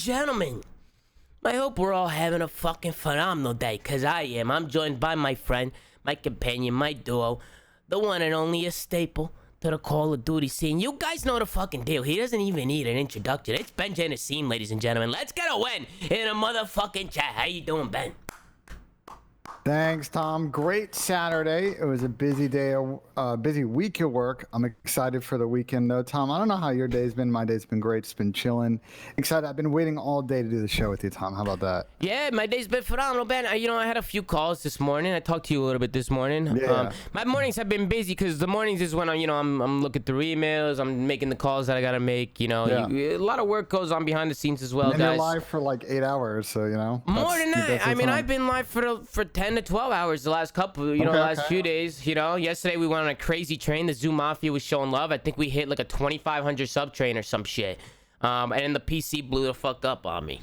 gentlemen, I hope we're all having a fucking phenomenal day, because I am. I'm joined by my friend, my companion, my duo, the one and only a staple to the Call of Duty scene. You guys know the fucking deal. He doesn't even need an introduction. It's Ben Scene, ladies and gentlemen. Let's get a win in a motherfucking chat. How you doing, Ben? Thanks, Tom. Great Saturday. It was a busy day, busy week at work. I'm excited for the weekend, though. Tom, I don't know how your day's been. My day's been great. It's been chilling. Excited. I've been waiting all day to do the show with you, Tom. How about that? Yeah, my day's been phenomenal, Ben. I had a few calls this morning. I talked to you a little bit this morning. Yeah. My mornings have been busy because the mornings is when I'm looking through emails. I'm making the calls that I gotta make. A lot of work goes on behind the scenes as well, and guys. you're live for like 8 hours, so more than that. I mean, I've been live for 10 to 12 hours the last couple, last few days. Yesterday we went on a crazy train. The ZooMAFIA was showing love. I think we hit like a 2,500 sub train or some shit. And then the PC blew the fuck up on me.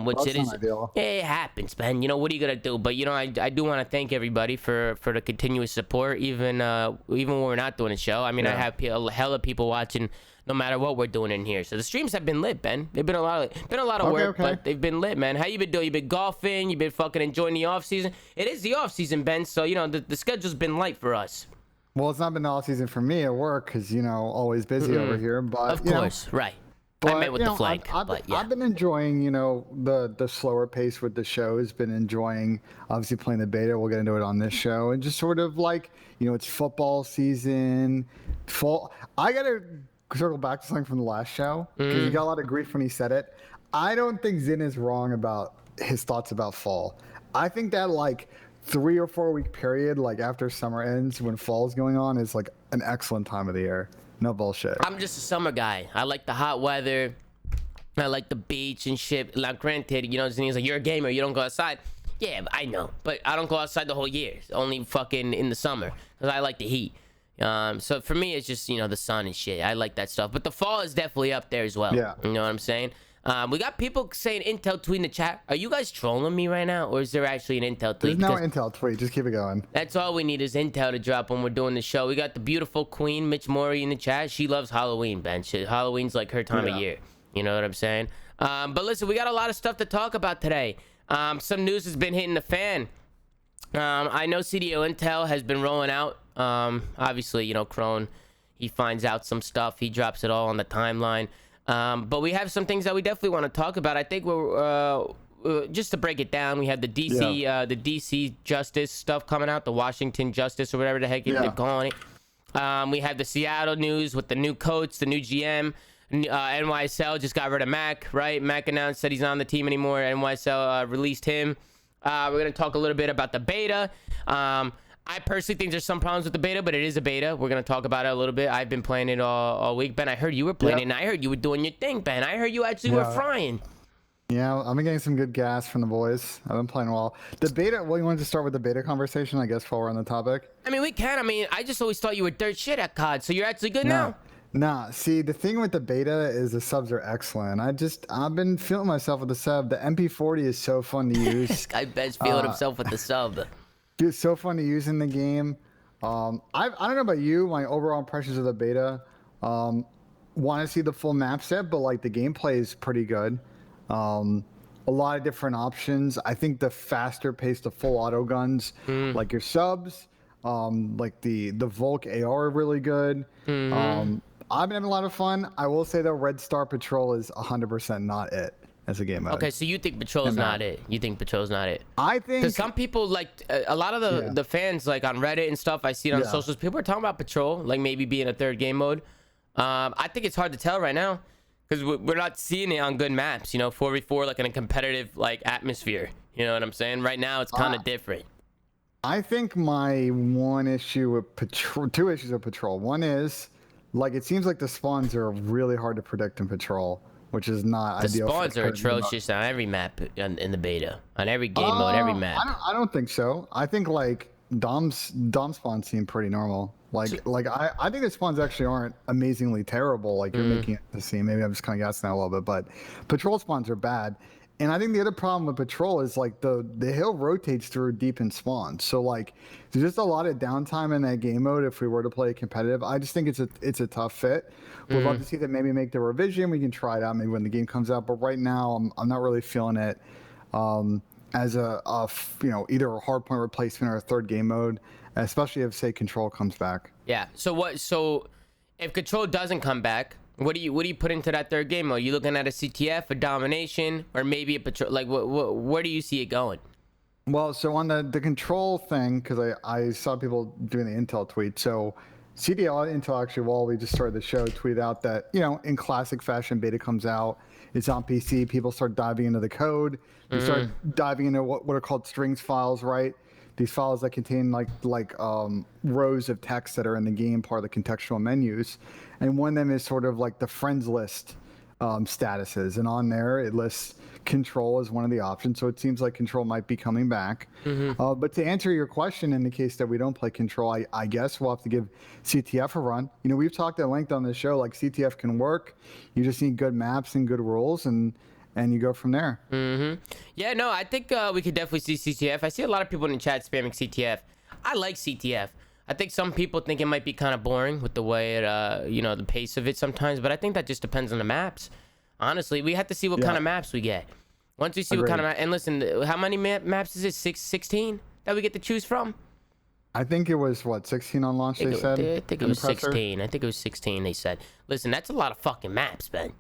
Which it is. It happens, man. What are you gonna do? But I do want to thank everybody for the continuous support, even when we're not doing a show. I mean, I have a hell of people watching no matter what we're doing in here. So the streams have been lit, Ben. They've been a lot of work, but they've been lit, man. How you been doing? You been golfing? You been fucking enjoying the off season? It is the off season, Ben. So the schedule's been light for us. Well, it's not been the off season for me at work because always busy over here. But of course, right. But, I meant with the flag. I've been enjoying, the slower pace with the shows. Been enjoying, obviously, playing the beta. We'll get into it on this show. And just sort of like, it's football season. I got to circle back to something from the last show because he got a lot of grief when he said it. I don't think Zinn is wrong about his thoughts about fall. I think that like 3 or 4 week period, like after summer ends when fall's going on, is like an excellent time of the year. No bullshit. I'm just a summer guy. I like the hot weather. I like the beach and shit. Like, granted, Zinni's like, you're a gamer. You don't go outside. Yeah, I know. But I don't go outside the whole year. It's only fucking in the summer because I like the heat. So for me, it's just, the sun and shit. I like that stuff. But the fall is definitely up there as well. Yeah. You know what I'm saying? We got people saying Intel tweet in the chat. Are you guys trolling me right now? Or is there actually an Intel tweet? There's no Intel tweet. Just keep it going. That's all we need is Intel to drop when we're doing the show. We got the beautiful queen, Mitch Mori, in the chat. She loves Halloween, Ben. Halloween's like her time of year. You know what I'm saying? But listen, we got a lot of stuff to talk about today. Some news has been hitting the fan. I know CDO Intel has been rolling out. Obviously, Crone, he finds out some stuff. He drops it all on the timeline. But we have some things that we definitely want to talk about. I think we're just to break it down. We have the DC Justice stuff coming out, the Washington Justice or whatever the heck they're calling it. We have the Seattle news with the new coach, the new GM. NYSL just got rid of Mac, right? Mac announced that he's not on the team anymore. NYSL released him. We're going to talk a little bit about the beta. I personally think there's some problems with the beta, but it is a beta. We're going to talk about it a little bit. I've been playing it all week. Ben, I heard you were playing it, and I heard you were doing your thing, Ben. I heard you actually were frying. Yeah, I've been getting some good gas from the boys. I've been playing well. The beta, you wanted to start with the beta conversation, I guess, while we're on the topic? I mean, we can. I mean, I just always thought you were dirt shit at COD, so you're actually good now? Nah, see, the thing with the beta is the subs are excellent. I've been feeling myself with the sub. The MP40 is so fun to use. This guy Ben's feeling himself with the sub. Dude, it's so fun to use in the game. I don't know about you, my overall impressions of the beta. Want to see the full map set, but like the gameplay is pretty good. A lot of different options. I think the faster pace, the full auto guns, like your subs, like the Volk AR are really good. I've been having a lot of fun. I will say though, Red Star Patrol is 100% not it as a game mode. Okay, so you think Patrol's not it? You think Patrol's not it? I think because some people like a lot of the fans like on Reddit and stuff. I see it on socials. People are talking about Patrol like maybe being a third game mode. I think it's hard to tell right now because we're not seeing it on good maps. 4v4 like in a competitive like atmosphere. You know what I'm saying? Right now it's kind of different. I think my one issue with Patrol, two issues with Patrol. One is like it seems like the spawns are really hard to predict in Patrol, which is not ideal. The spawns are atrocious on every map in the beta, on every game mode, every map. I don't think so. I think like Dom spawns seem pretty normal. I think the spawns actually aren't amazingly terrible. Like you're making it to seem. Maybe I'm just kind of gassing out a little bit, but Patrol spawns are bad. And I think the other problem with Patrol is like the hill rotates through deep in spawn. So like there's just a lot of downtime in that game mode if we were to play competitive. I just think it's a tough fit. We'd love to see that maybe make the revision. We can try it out maybe when the game comes out. But right now I'm not really feeling it as either a hardpoint replacement or a third game mode, especially if say Control comes back. Yeah. So if Control doesn't come back, what do you put into that third game mode? Are you looking at a CTF, a domination, or maybe a Patrol? Like where do you see it going? Well, so on the Control thing, because I saw people doing the Intel tweet. So CDL Intel actually, while we just started the show, tweeted out that, in classic fashion, beta comes out. It's on PC. People start diving into the code. They start diving into what are called strings files, right? These files that contain like rows of text that are in the game, part of the contextual menus. And one of them is sort of like the friends list statuses. And on there, it lists Control as one of the options. So it seems like Control might be coming back. But to answer your question, in the case that we don't play Control, I guess we'll have to give CTF a run. We've talked at length on the show, like CTF can work. You just need good maps and good rules, and you go from there. Yeah, no, I think we could definitely see CTF. I see a lot of people in the chat spamming CTF. I like CTF. I think some people think it might be kind of boring with the way it, the pace of it sometimes, but I think that just depends on the maps. Honestly, we have to see what kind of maps we get. Once we see what kind of and listen, how many maps is it? 16 that we get to choose from? I think it was 16 on launch. They said. I think it was 16. I think it was 16. They said. Listen, that's a lot of fucking maps, Ben.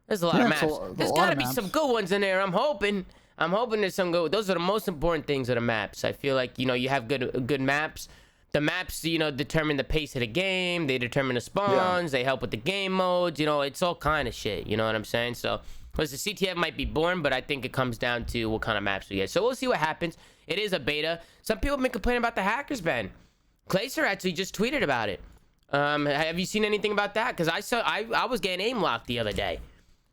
There's a lot of maps. There's got to be some good ones in there. I'm hoping there's some good. Those are the most important things of the maps. I feel like you have good maps. The maps, determine the pace of the game. They determine the spawns. They help with the game modes. It's all kind of shit. You know what I'm saying? So, plus the CTF might be boring, but I think it comes down to what kind of maps we get. So we'll see what happens. It is a beta. Some people have been complaining about the hackers, Ben. Clayser actually just tweeted about it. Have you seen anything about that? Because I was getting aim locked the other day.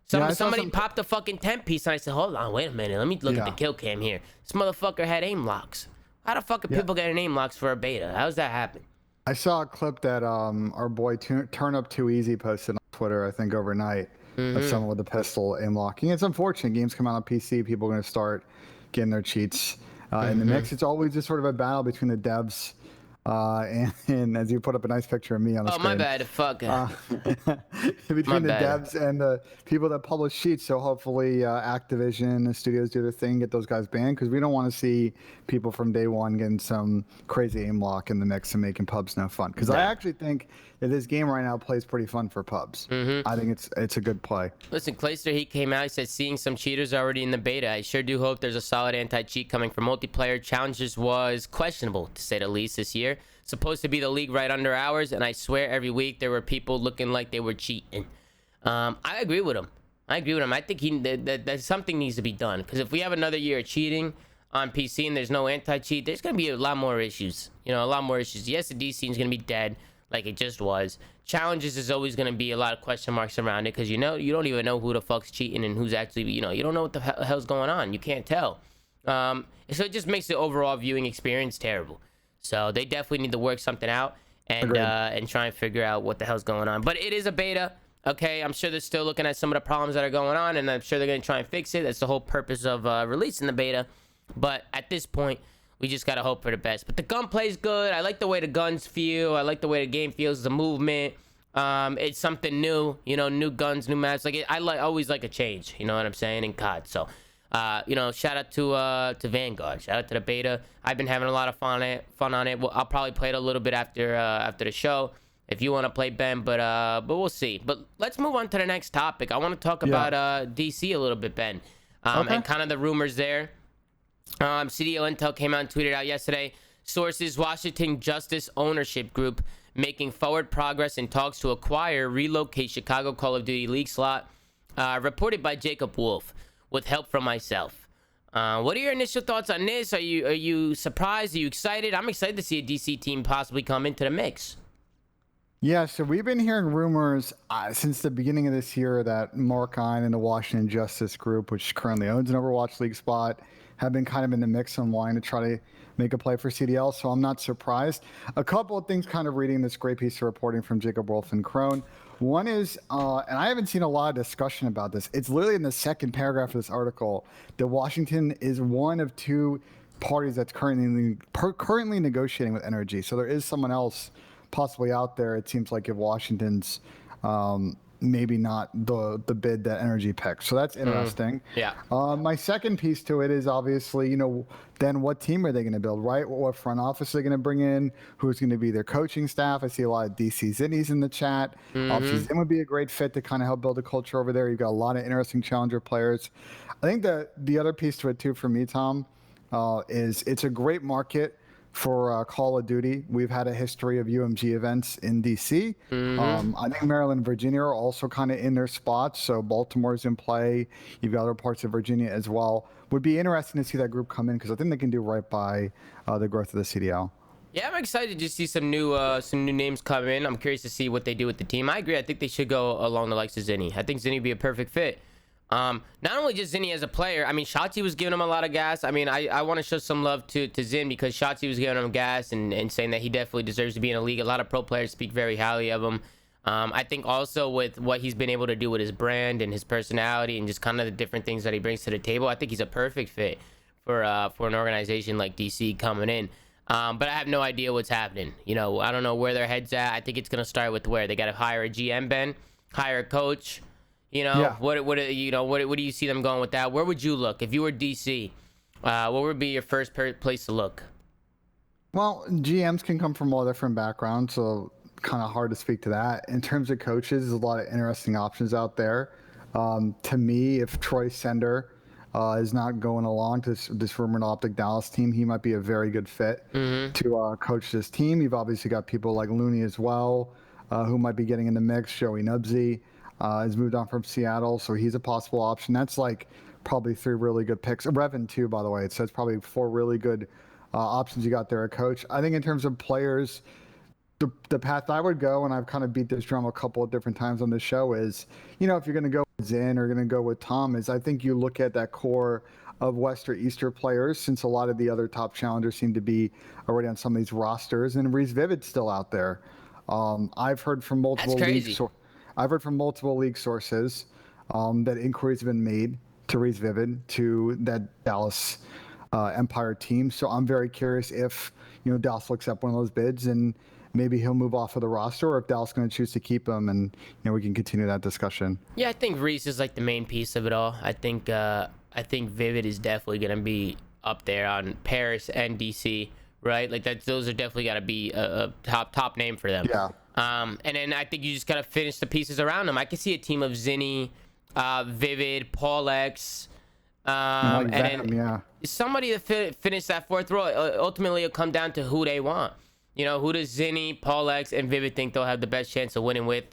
Somebody popped a fucking 10-piece, and I said, hold on, wait a minute. Let me look at the kill cam here. This motherfucker had aim locks. How the fuck are people getting aim locks for a beta? How's that happen? I saw a clip that our boy Turn Up Too Easy posted on Twitter, I think overnight, of someone with a pistol aim locking. It's unfortunate. Games come out on PC, people are going to start getting their cheats in the mix. It's always just sort of a battle between the devs and as you put up a nice picture of me on the screen. Oh, my bad. Fuck. Between the devs and the people that publish sheets. So hopefully Activision, the studios do their thing, get those guys banned, because we don't want to see people from day one getting some crazy aim lock in the mix and making pubs no fun. Because I actually think that this game right now plays pretty fun for pubs. I think it's a good play. Listen, Clayster, he came out, he said, seeing some cheaters already in the beta. I sure do hope there's a solid anti-cheat coming for multiplayer. Challenges was questionable, to say the least, this year. Supposed to be the league right under ours, and I swear every week there were people looking like they were cheating. I agree with him. I think that something needs to be done, because if we have another year of cheating on PC and there's no anti-cheat, there's going to be a lot more issues. A lot more issues. Yes, the D scene is going to be dead like it just was. Challenges is always going to be a lot of question marks around it, because you don't even know who the fuck's cheating and who's actually, you don't know what the hell's going on. You can't tell. So it just makes the overall viewing experience terrible. So they definitely need to work something out and try and figure out what the hell's going on. But it is a beta, okay? I'm sure they're still looking at some of the problems that are going on, and I'm sure they're going to try and fix it. That's the whole purpose of releasing the beta. But at this point, we just got to hope for the best. But the gunplay's good. I like the way the guns feel. I like the way the game feels, the movement. It's something new, new guns, new maps. I always like a change, you know what I'm saying, in COD. So, shout out to Vanguard. Shout out to the beta. I've been having a lot of fun on it. Well, I'll probably play it a little bit after the show if you want to play, Ben. But we'll see. But let's move on to the next topic. I want to talk about DC a little bit, Ben, and kind of the rumors there. CDO Intel came out and tweeted out yesterday. Sources: Washington Justice Ownership Group making forward progress in talks to acquire, relocate Chicago Call of Duty League slot. Reported by Jacob Wolf, with help from myself. What are your initial thoughts on this? Are you surprised? Are you excited? I'm excited to see a DC team possibly come into the mix. Yeah, so we've been hearing rumors since the beginning of this year that Mark Ein and the Washington Justice Group, which currently owns an Overwatch League spot, have been kind of in the mix on wanting to try to make a play for CDL. So I'm not surprised. A couple of things kind of reading this great piece of reporting from Jacob Wolf and Crone. One is, and I haven't seen a lot of discussion about this, it's literally in the second paragraph of this article, that Washington is one of two parties that's currently negotiating with Energy. So there is someone else possibly out there. It seems like if Washington's maybe not the bid that Energy picked. So that's interesting. Yeah. My second piece to it is obviously, then what team are they going to build, right? What front office are they going to bring in? Who's going to be their coaching staff? I see a lot of DC Zinnies in the chat. Obviously, Zin would be a great fit to kind of help build a culture over there. You've got a lot of interesting challenger players. I think the other piece to it too for me, Tom, is it's a great market for Call of Duty. We've had a history of UMG events in DC. I think Maryland and Virginia are also kind of in their spots. So Baltimore's in play. You've got other parts of Virginia as well. Would be interesting to see that group come in because I think they can do right by the growth of the CDL. Yeah, I'm excited to see some new names come in. I'm curious to see what they do with the team. I agree. I think they should go along the likes of Zinni. I think Zinni would be a perfect fit. Not only just Zinni as a player, I mean, Shotzi was giving him a lot of gas. I mean, I want to show some love to Zin because Shotzi was giving him gas and saying that he definitely deserves to be in a league. A lot of pro players speak very highly of him. I think also with what he's been able to do with his brand and his personality and just kind of the different things that he brings to the table, I think he's a perfect fit for an organization like DC coming in. But I have no idea what's happening. I don't know where their head's at. I think it's going to start with where they got to hire a GM, Ben, hire a coach. Yeah. What do you see them going with that? Where would you look if you were DC? What would be your first place to look? Well, GMs can come from all different backgrounds, so kind of hard to speak to that. In terms of coaches, there's a lot of interesting options out there. To me, if Troy Sender is not going along to this rumored Optic Dallas team, he might be a very good fit to coach this team. You've obviously got people like Looney as well, who might be getting in the mix. Joey Nubsy has moved on from Seattle, so he's a possible option. That's like probably 3 really good picks. Revan too, by the way. So it's probably 4 really good options you got there at coach. I think in terms of players, the path I would go, and I've kind of beat this drum a couple of different times on the show, is, if you're going to go with Zin or going to go with Tom, is I think you look at that core of West or Easter players, since a lot of the other top challengers seem to be already on some of these rosters, and Reese Vivid's still out there. I've heard from multiple league sources that inquiries have been made to Reese Vivid to that Dallas Empire team. So I'm very curious if Dallas will accept one of those bids and maybe he'll move off of the roster, or if Dallas is going to choose to keep him, and we can continue that discussion. Yeah, I think Reese is like the main piece of it all. I think Vivid is definitely going to be up there on Paris and DC, right? Like those are definitely got to be a top name for them. Yeah. And then I think you just gotta finish the pieces around them. I can see a team of Zinni, Vivid, Paul X, and then somebody to finish that 4th row. Ultimately, it'll come down to who they want. Who does Zinni, Paul X, and Vivid think they'll have the best chance of winning with?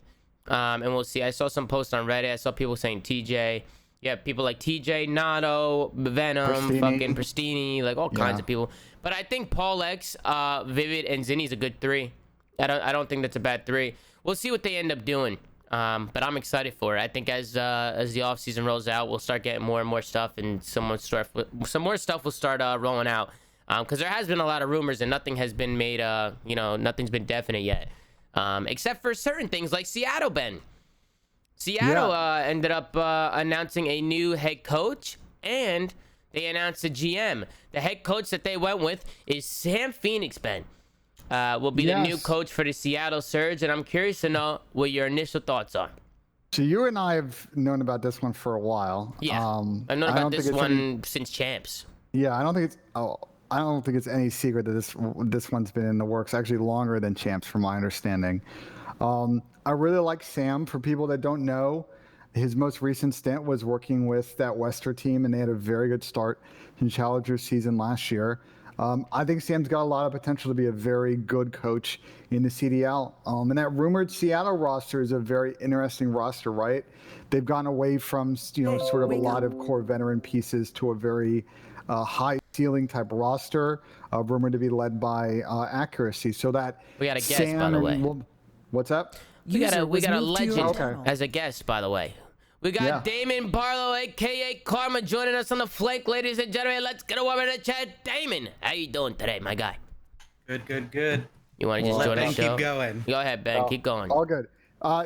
And we'll see. I saw some posts on Reddit. I saw people saying TJ. Yeah, people like TJ, Nato, Venom, fucking Pristini, like all kinds of people. But I think Paul X, Vivid, and Zinni is a good 3. I don't think that's a bad 3. We'll see what they end up doing. But I'm excited for it. I think as the offseason rolls out, we'll start getting more and more stuff, and some more stuff will start rolling out. Because there has been a lot of rumors and nothing has been made. Nothing's been definite yet, except for certain things like Seattle. Ben, Seattle ended up announcing a new head coach, and they announced a GM. The head coach that they went with is Sam Phoenix. Ben. Will be the new coach for the Seattle Surge, and I'm curious to know what your initial thoughts are. So you and I have known about this one for a while. Yeah, I've known about this one since Champs. Yeah, I don't think it's any secret that this one's been in the works actually longer than Champs, from my understanding. I really like Sam. For people that don't know, his most recent stint was working with that Wester team, and they had a very good start in Challenger season last year. I think Sam's got a lot of potential to be a very good coach in the CDL. And that rumored Seattle roster is a very interesting roster, right? They've gone away from, sort of a lot of core veteran pieces to a very high ceiling type roster, rumored to be led by Accuracy. So that we got a guest, by the way. What's up? We got a was moved to legend your channel. as a guest, by the way. We got Yeah. Damon Barlow, aka Karma, joining us on the flank, ladies and gentlemen. Let's get over to the chat. Damon, how you doing today, my guy? Good. You want to just Well, join Ben, the show? keep going. Go ahead, Ben. Keep going. All good.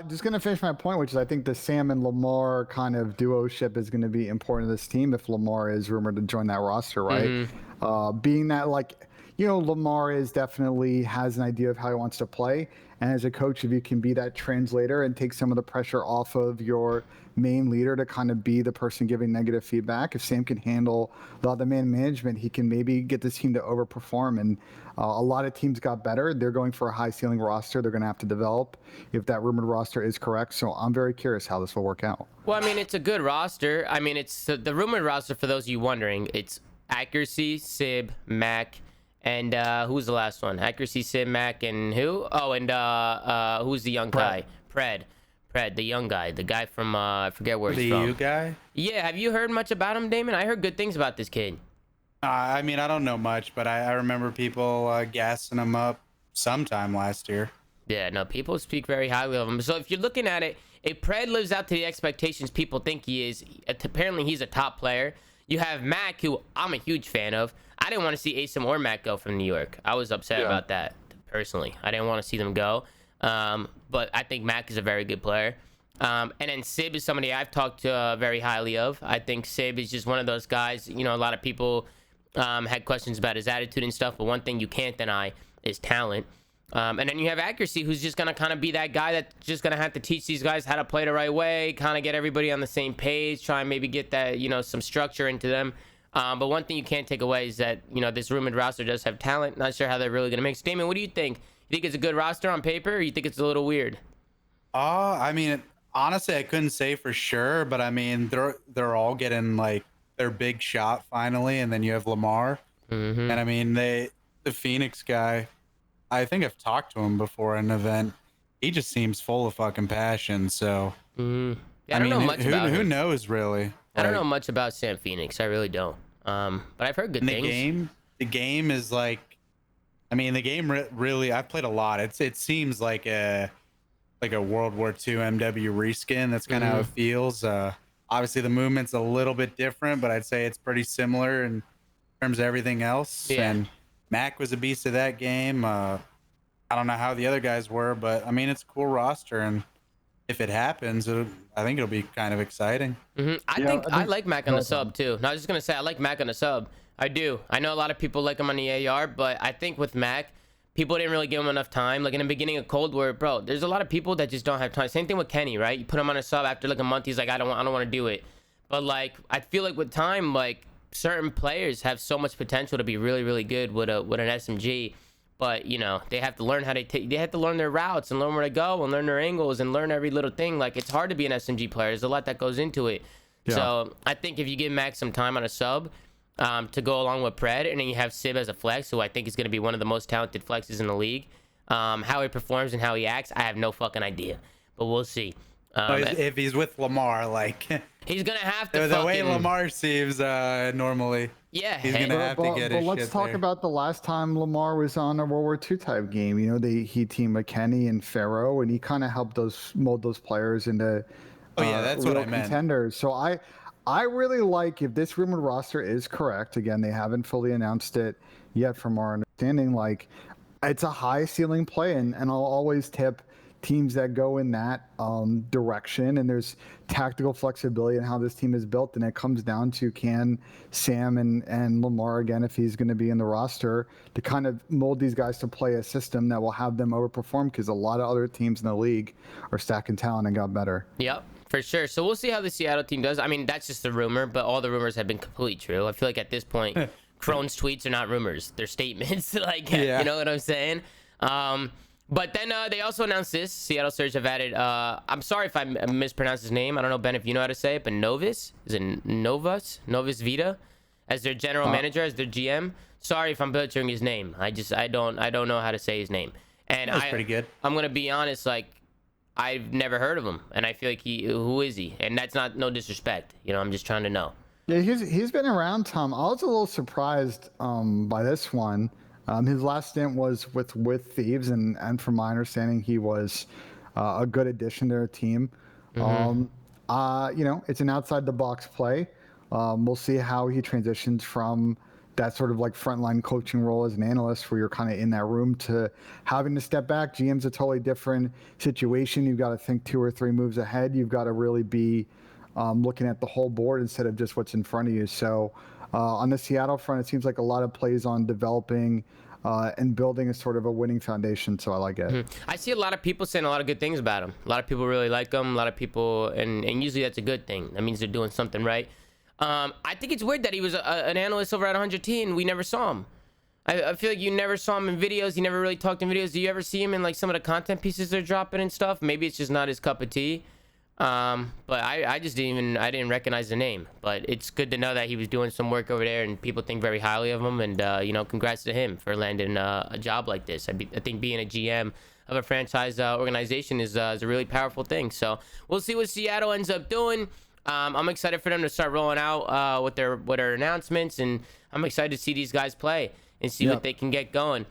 Just going to finish my point, which is I think the Sam and Lamar kind of duo-ship is going to be important to this team if Lamar is rumored to join that roster, right? Being that, like, Lamar is definitely has an idea of how he wants to play. And as a coach, if you can be that translator and take some of the pressure off of your main leader to kind of be the person giving negative feedback, if Sam can handle the man management, he can maybe get this team to overperform. And a lot of teams got better. They're going for a high ceiling roster. They're going to have to develop if that rumored roster is correct. So I'm very curious how this will work out. Well, I mean, it's a good roster. I mean, it's the rumored roster, for those of you wondering, it's Accuracy, Sib, Mac, and who's the last one? Accuracy, Sim, Mac, and who? Oh, and who's the young guy? Pred, the young guy, the guy from I forget where he's from. The EU guy? Yeah, have you heard much about him, Damon? I heard good things about this kid. I mean, I don't know much, but I remember people gassing him up sometime last year. Yeah, no, people speak very highly of him. So if you're looking at it, if Pred lives up to the expectations people think he is, apparently he's a top player. You have Mac, who I'm a huge fan of. I didn't want to see Asim or Mac go from New York. I was upset about that, personally. I didn't want to see them go. But I think Mac is a very good player. And then Sib is somebody I've talked very highly of. I think Sib is just one of those guys, a lot of people had questions about his attitude and stuff, but one thing you can't deny is talent. And then you have Accuracy, who's just going to kind of be that guy that's just going to have to teach these guys how to play the right way, kind of get everybody on the same page, try and maybe get that, some structure into them. But one thing you can't take away is that, this rumored roster does have talent. Not sure how they're really going to mix. Damon, what do you think? You think it's a good roster on paper, or you think it's a little weird? I mean, honestly, I couldn't say for sure, but I mean, they're all getting like their big shot finally, and then you have Lamar, and I mean, the Phoenix guy, I think I've talked to him before at an event. He just seems full of fucking passion. So Yeah, I don't know much about who him. knows really? I don't know much about Sam Phoenix. I really don't. But I've heard good things. The game is like, I mean, the game really. I've played a lot. It seems like a World War II MW reskin. That's kind of how it feels. Obviously, the movement's a little bit different, but I'd say it's pretty similar in terms of everything else. Yeah. And Mac was a beast of that game. I don't know how the other guys were, but I mean, it's a cool roster, and if it happens, I think it'll be kind of exciting. I like Mac on the sub too. No, I was just gonna say I like Mac on the sub. I do. I know a lot of people like him on the AR, but I think with Mac, people didn't really give him enough time. Like in the beginning of Cold War, bro, there's a lot of people that just don't have time. Same thing with Kenny, right? You put him on a sub after like a month, he's like, I don't want to do it. But like, I feel like with time, like certain players have so much potential to be really, really good with an SMG. But they have to learn how to they have to learn their routes and learn where to go and learn their angles and learn every little thing. Like it's hard to be an SMG player. There's a lot that goes into it. Yeah. So I think if you give Max some time on a sub to go along with Pred, and then you have Sib as a flex, who I think is going to be one of the most talented flexes in the league. How he performs and how he acts, I have no fucking idea. But we'll see. If he's with Lamar, like he's gonna have to. The way Lamar seems normally. Yeah, he's gonna have to get his shit. Let's talk about the last time Lamar was on a World War II type game. He teamed with Kenny and Pharaoh, and he kind of helped mold those players into that's what I meant. Contenders. So I really like, if this rumored roster is correct. Again, they haven't fully announced it yet, from our understanding. Like, it's a high ceiling play, and I'll always tip teams that go in that direction, and there's tactical flexibility in how this team is built, and it comes down to, can Sam and Lamar, again, if he's going to be in the roster, to kind of mold these guys to play a system that will have them overperform, because a lot of other teams in the league are stacking talent and got better. Yep, for sure. So we'll see how the Seattle team does. I mean, that's just a rumor, but all the rumors have been completely true. I feel like at this point Crone's tweets are not rumors, they're statements. Like, you know what I'm saying? But then they also announced this. Seattle Surge have added, I'm sorry if I mispronounced his name. I don't know, Ben, if you know how to say it, but Novus? Is it Novus Vita? As their general manager, as their GM. Sorry if I'm butchering his name. I don't know how to say his name. And that's pretty good. I'm going to be honest, like, I've never heard of him. And I feel like who is he? And that's no disrespect. I'm just trying to know. Yeah, he's been around, Tom. I was a little surprised by this one. His last stint was with Thieves, and from my understanding, he was a good addition to their team. It's an outside the box play. We'll see how he transitions from that sort of like frontline coaching role as an analyst, where you're kind of in that room, to having to step back. GM's a totally different situation. You've got to think 2 or 3 moves ahead. You've got to really be looking at the whole board instead of just what's in front of you. So on the Seattle front, it seems like a lot of plays on developing and building a sort of a winning foundation. So I like it. I see a lot of people saying a lot of good things about him. A lot of people really like him. A lot of people, and usually that's a good thing. That means they're doing something right. I think it's weird that he was an analyst over at 100T and we never saw him. I feel like you never saw him in videos. He never really talked in videos. Do you ever see him in like some of the content pieces they're dropping and stuff? Maybe it's just not his cup of tea. But I just didn't recognize the name. But it's good to know that he was doing some work over there and people think very highly of him. And congrats to him for landing a job like this. I think being a GM of a franchise organization is a really powerful thing. So we'll see what Seattle ends up doing. I'm excited for them to start rolling out with their announcements, and I'm excited to see these guys play and see what they can get going.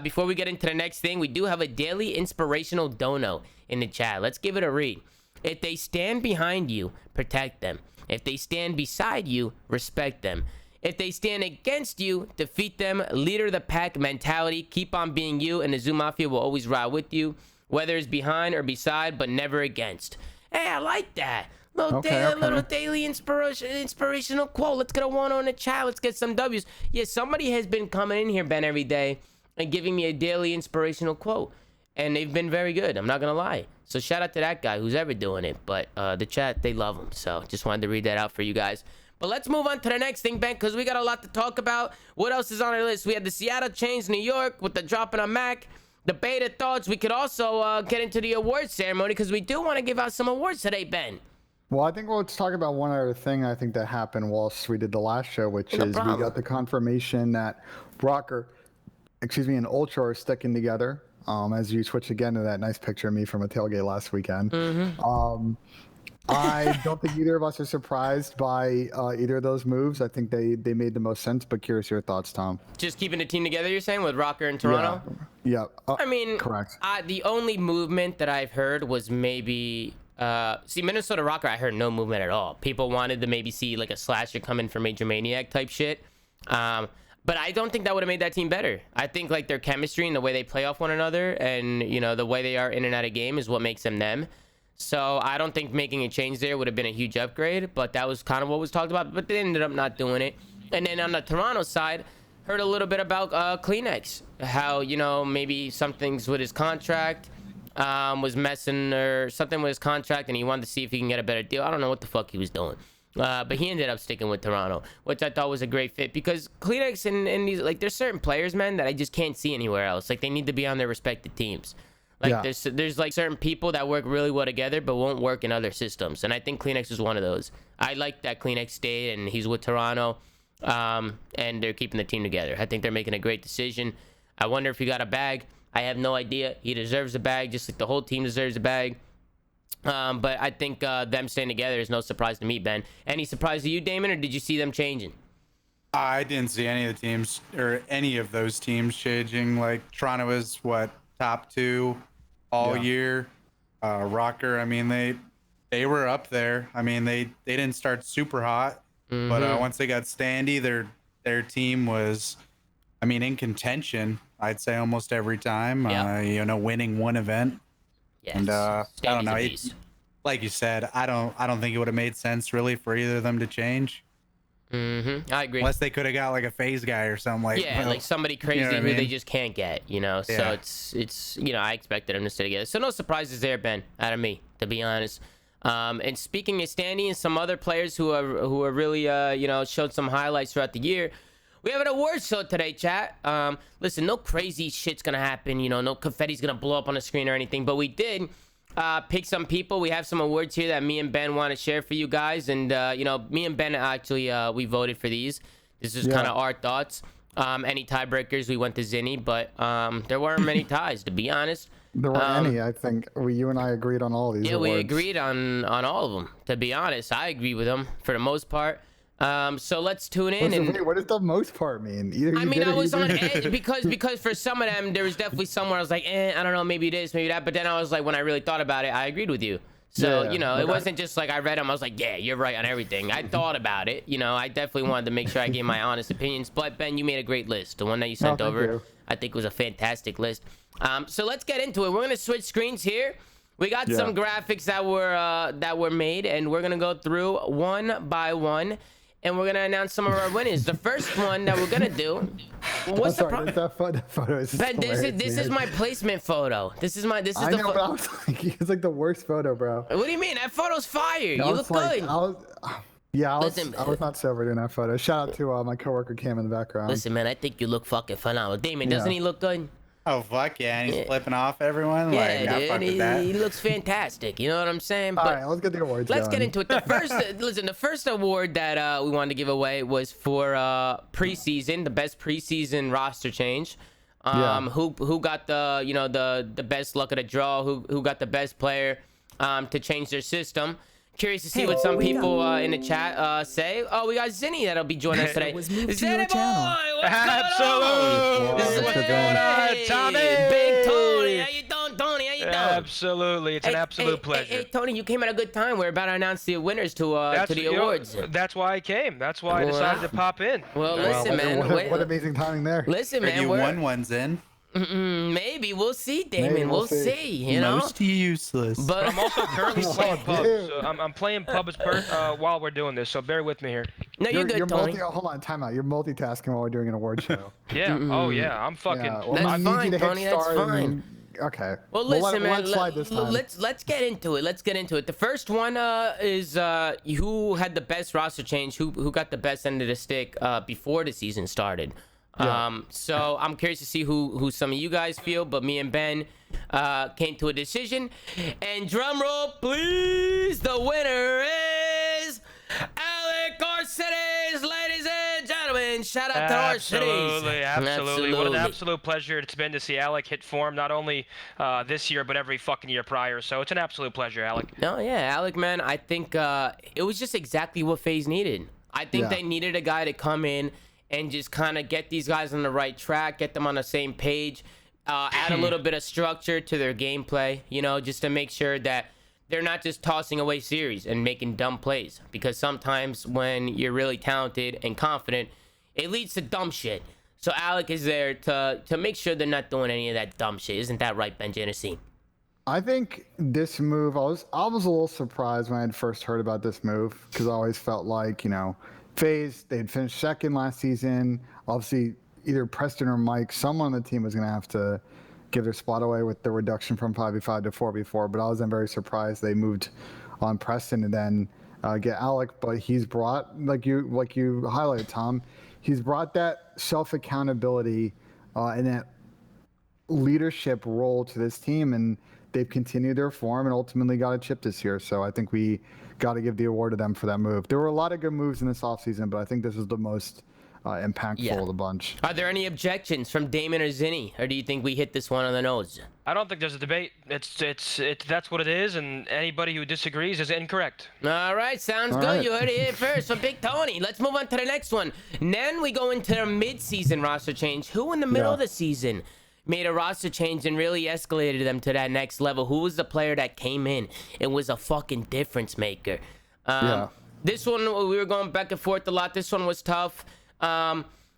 Before we get into the next thing, we do have a daily inspirational dono in the chat. Let's give it a read. If they stand behind you, protect them. If they stand beside you, respect them. If they stand against you, defeat them. Leader of the pack mentality. Keep on being you, and the ZooMAFIA will always ride with you, whether it's behind or beside, but never against. Hey, I like that. Little daily inspirational quote. Let's get a one on the chat. Let's get some W's. Yeah, somebody has been coming in here, Ben, every day and giving me a daily inspirational quote. And they've been very good. I'm not going to lie. So shout out to that guy who's ever doing it. But the chat, they love him. So just wanted to read that out for you guys. But let's move on to the next thing, Ben, because we got a lot to talk about. What else is on our list? We had the Seattle Chains, New York, with the dropping on Mac. The beta thoughts. We could also get into the awards ceremony, because we do want to give out some awards today, Ben. Well, I think let's talk about one other thing I think that happened whilst we did the last show, which is we got the confirmation that Rocker, and Ultra are sticking together. As you switch again to that nice picture of me from a tailgate last weekend. I don't think either of us are surprised by either of those moves. I think they made the most sense, but curious your thoughts, Tom. Just keeping the team together, you're saying, with Rocker in Toronto? Yeah. I mean, correct. The only movement that I've heard was maybe... Minnesota Rocker, I heard no movement at all. People wanted to maybe see like a slasher coming for Major Maniac type shit. But I don't think that would have made that team better. I think like their chemistry and the way they play off one another and, the way they are in and out of game is what makes them them. So I don't think making a change there would have been a huge upgrade, but that was kind of what was talked about. But they ended up not doing it. And then on the Toronto side, heard a little bit about Kleenex. How, maybe some things with his contract was messing or something with his contract, and he wanted to see if he can get a better deal. I don't know what the fuck he was doing. But he ended up sticking with Toronto, which I thought was a great fit, because Kleenex and these, like, there's certain players, man, that I just can't see anywhere else. Like, they need to be on their respective teams. Like, there's like certain people that work really well together, but won't work in other systems. And I think Kleenex is one of those. I like that Kleenex stayed and he's with Toronto, and they're keeping the team together. I think they're making a great decision. I wonder if he got a bag. I have no idea. He deserves a bag, just like the whole team deserves a bag. But I think them staying together is no surprise to me, Ben. Any surprise to you, Damon, or did you see them changing? I didn't see any of the teams or any of those teams changing. Like, Toronto is top 2 all year. Rocker, I mean, they were up there. I mean, they didn't start super hot, but once they got Standy, their team was, I mean, in contention, I'd say almost every time. Winning one event. Yes. And I don't know. Like you said, I don't think it would have made sense really for either of them to change. I agree. Unless they could have got like a phase guy or something like. Yeah, like somebody crazy who they just can't get, So it's I expected them to stay together. So no surprises there, Ben, out of me, to be honest. And speaking of Standy and some other players who are really showed some highlights throughout the year, we have an awards show today, chat. Listen, no crazy shit's gonna happen, no confetti's gonna blow up on the screen or anything, but we did pick some people. We have some awards here that me and Ben want to share for you guys, and me and Ben actually we voted for these. This is kind of our thoughts. Any tiebreakers, we went to Zinni, but there weren't many ties, to be honest. There weren't any. I think you and I agreed on all of these awards. We agreed on all of them, to be honest. I agree with them for the most part. So let's tune in. And What does the most part mean? Either I you mean, did I or you was on didn't. edge because for some of them, there was definitely somewhere I was like, I don't know, maybe this, maybe that. But then I was like, when I really thought about it, I agreed with you. So, Yeah, you know, it okay. wasn't just like I read them. I was like, yeah, you're right on everything. I thought about it. You know, I definitely wanted to make sure I gave my honest opinions. But Ben, you made a great list. The one that you sent thank over, you. I think was a fantastic list. So let's get into it. We're gonna switch screens here. We got Yeah. some graphics that were made, and we're gonna go through one by one, and we're gonna announce some of our winners. The first one that we're gonna do. What's the Sorry, that photo is Ben, this hilarious, is man. my placement photo. This is I the know, but I was like, it's like the worst photo, bro. What do you mean? That photo's fire. I You was look like, good. I Listen, was not sober in that photo. Shout out to my coworker Cam in the background. Listen, man, I think you look fucking phenomenal. Damon, doesn't Yeah. he look good? Oh fuck yeah, and he's Yeah. flipping off everyone. Like, Yeah, I dude, fuck with that. he looks fantastic. You know what I'm saying? All But right, let's get the awards. let's get going. into it. The first, listen, the first award that we wanted to give away was for preseason, the best preseason roster change. Yeah. Who got the the best luck of the draw? Who got the best player to change their system? Curious to see what some people in the chat say. Oh, we got Zinni that'll be joining us today. was moved to Zinni your boy, channel. what's going on? Absolutely. What's going on, Tommy? Big Tony, how you doing, Tony? How you doing? Absolutely, it's an absolute pleasure. Hey, Tony, you came at a good time. We're about to announce the winners to the you know, awards. that's why I came. That's why I decided to pop in. Well, listen, man. What amazing timing there. Listen, Are man. you we're- won ones in? Maybe we'll see, Damon. Maybe we'll we'll see. see. You know. Most useless. But I'm also currently Oh, playing pubs. dude. So I'm playing pubs while we're doing this, so bear with me here. no, you're good, Tony. Hold on, time out. You're multitasking while we're doing an award show. Yeah. Oh yeah. I'm fucking. Yeah, well, That's I need fine, you to hit Tony, that's start fine. and- Okay. Well, listen, man. Let's slide this time. Let's get into it. Let's get into it. The first one is who had the best roster change, who got the best end of the stick before the season started. Yeah. So I'm curious to see who some of you guys feel, but me and Ben came to a decision. And drum roll, please. The winner is Alec Arcides, ladies and gentlemen. Shout out to Arcides. Absolutely. What an absolute pleasure it's been to see Alec hit form, not only this year, but every fucking year prior. So it's an absolute pleasure, Alec. No, yeah, Alec, man, I think it was just exactly what FaZe needed. I think Yeah. they needed a guy to come in and just kind of get these guys on the right track, get them on the same page, add a little bit of structure to their gameplay, you know, just to make sure that they're not just tossing away series and making dumb plays. Because sometimes when you're really talented and confident, it leads to dumb shit. So Alec is there to make sure they're not doing any of that dumb shit. Isn't that right, Ben Genesee? I think this move, I was a little surprised when I had first heard about this move because I always felt like, FaZe, they'd finished second last season. Obviously, either Preston or Mike, someone on the team was going to have to give their spot away with the reduction from 5v5 to 4v4. But I was then very surprised they moved on Preston and then get Alec. But he's brought, like you highlighted, Tom, he's brought that self-accountability and that leadership role to this team, and they've continued their form and ultimately got a chip this year. So I think we got to give the award to them for that move. There were a lot of good moves in this offseason, but I think this is the most impactful of the bunch. Are there any objections from Damon or Zinni, or do you think we hit this one on the nose? I don't think there's a debate. It's that's what it is, and anybody who disagrees is incorrect. All right, sounds good. right. You heard it here first from Big Tony. Let's move on to the next one. Then we go into the mid-season roster change. Who in the middle of the season made a roster change and really escalated them to that next level? Who was the player that came in and was a fucking difference maker? This one, we were going back and forth a lot. This one was tough.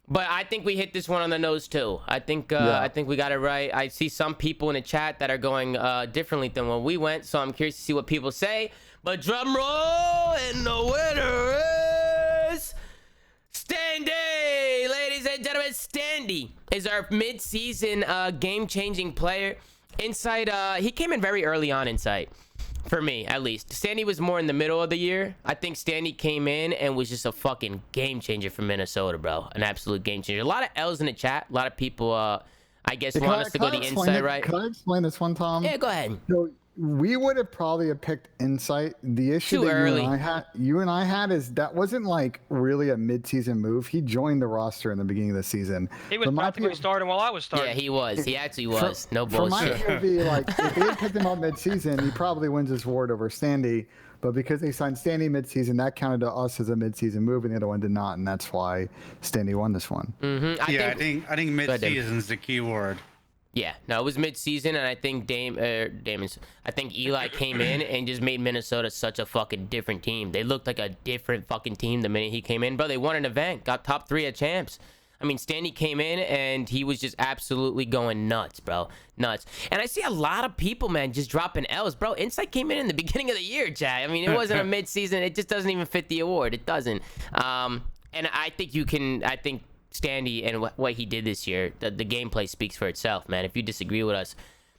But I think we hit this one on the nose too. I think we got it right. I see some people in the chat that are going differently than when we went, so I'm curious to see what people say. But drum roll, and the winner is Standy, ladies and gentlemen. Standy is our mid-season game-changing player. Insight, he came in very early on. Insight. For me, at least. Standy was more in the middle of the year. I think Standy came in and was just a fucking game changer for Minnesota, bro. An absolute game changer. A lot of L's in the chat. A lot of people, I guess, want us to go the inside, right? Can I explain this one, Tom? Yeah, go ahead. So we would have probably have picked Insight. The issue Too that early. you and I had is that wasn't like really a mid-season move. He joined the roster in the beginning of the season. He was From my practically POV starting while I was starting. Yeah, he was. He actually was. No From my bullshit. POV, like if they had picked him up mid-season, he probably wins this award over Standy. But because they signed Standy mid-season, that counted to us as a mid-season move, and the other one did not, and that's why Standy won this one. I think ahead, mid-season's the key word. Yeah, no, it was mid-season, and I think I think Eli came in and just made Minnesota such a fucking different team. They looked like a different fucking team the minute he came in, bro. They won an event, got top 3 at champs. I mean, Standy came in and he was just absolutely going nuts, bro. Nuts. And I see a lot of people, man, just dropping L's. Bro, Insight came in the beginning of the year, Chad. I mean, it wasn't a mid-season. It just doesn't even fit the award. It doesn't. And I think Standy and what he did this year, the gameplay speaks for itself, man. If you disagree with us,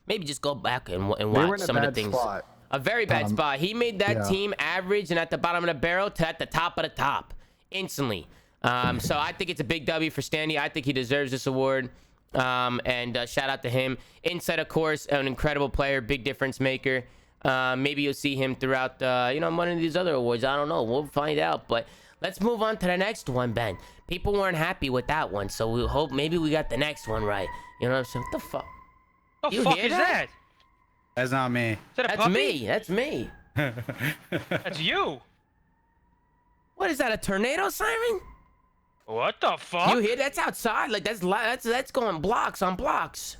maybe just go back and watch some of the things. Spot. A very bad spot. He made that yeah. team average and at the bottom of the barrel to at the top of the top instantly. So I think it's a big W for Standy. I think he deserves this award. And shout out to him. Insight, of course, an incredible player, big difference maker. Maybe you'll see him throughout, one of these other awards. I don't know. We'll find out. But let's move on to the next one, Ben. People weren't happy with that one, so we hope maybe we got the next one right. You know what I'm saying? What the fuck? What the You fuck hear is that? that? That's not me. Is that a That's puppy? me. That's me. That's you. What is that? A tornado siren? What the fuck? You hear? That's outside. Like that's going blocks on blocks.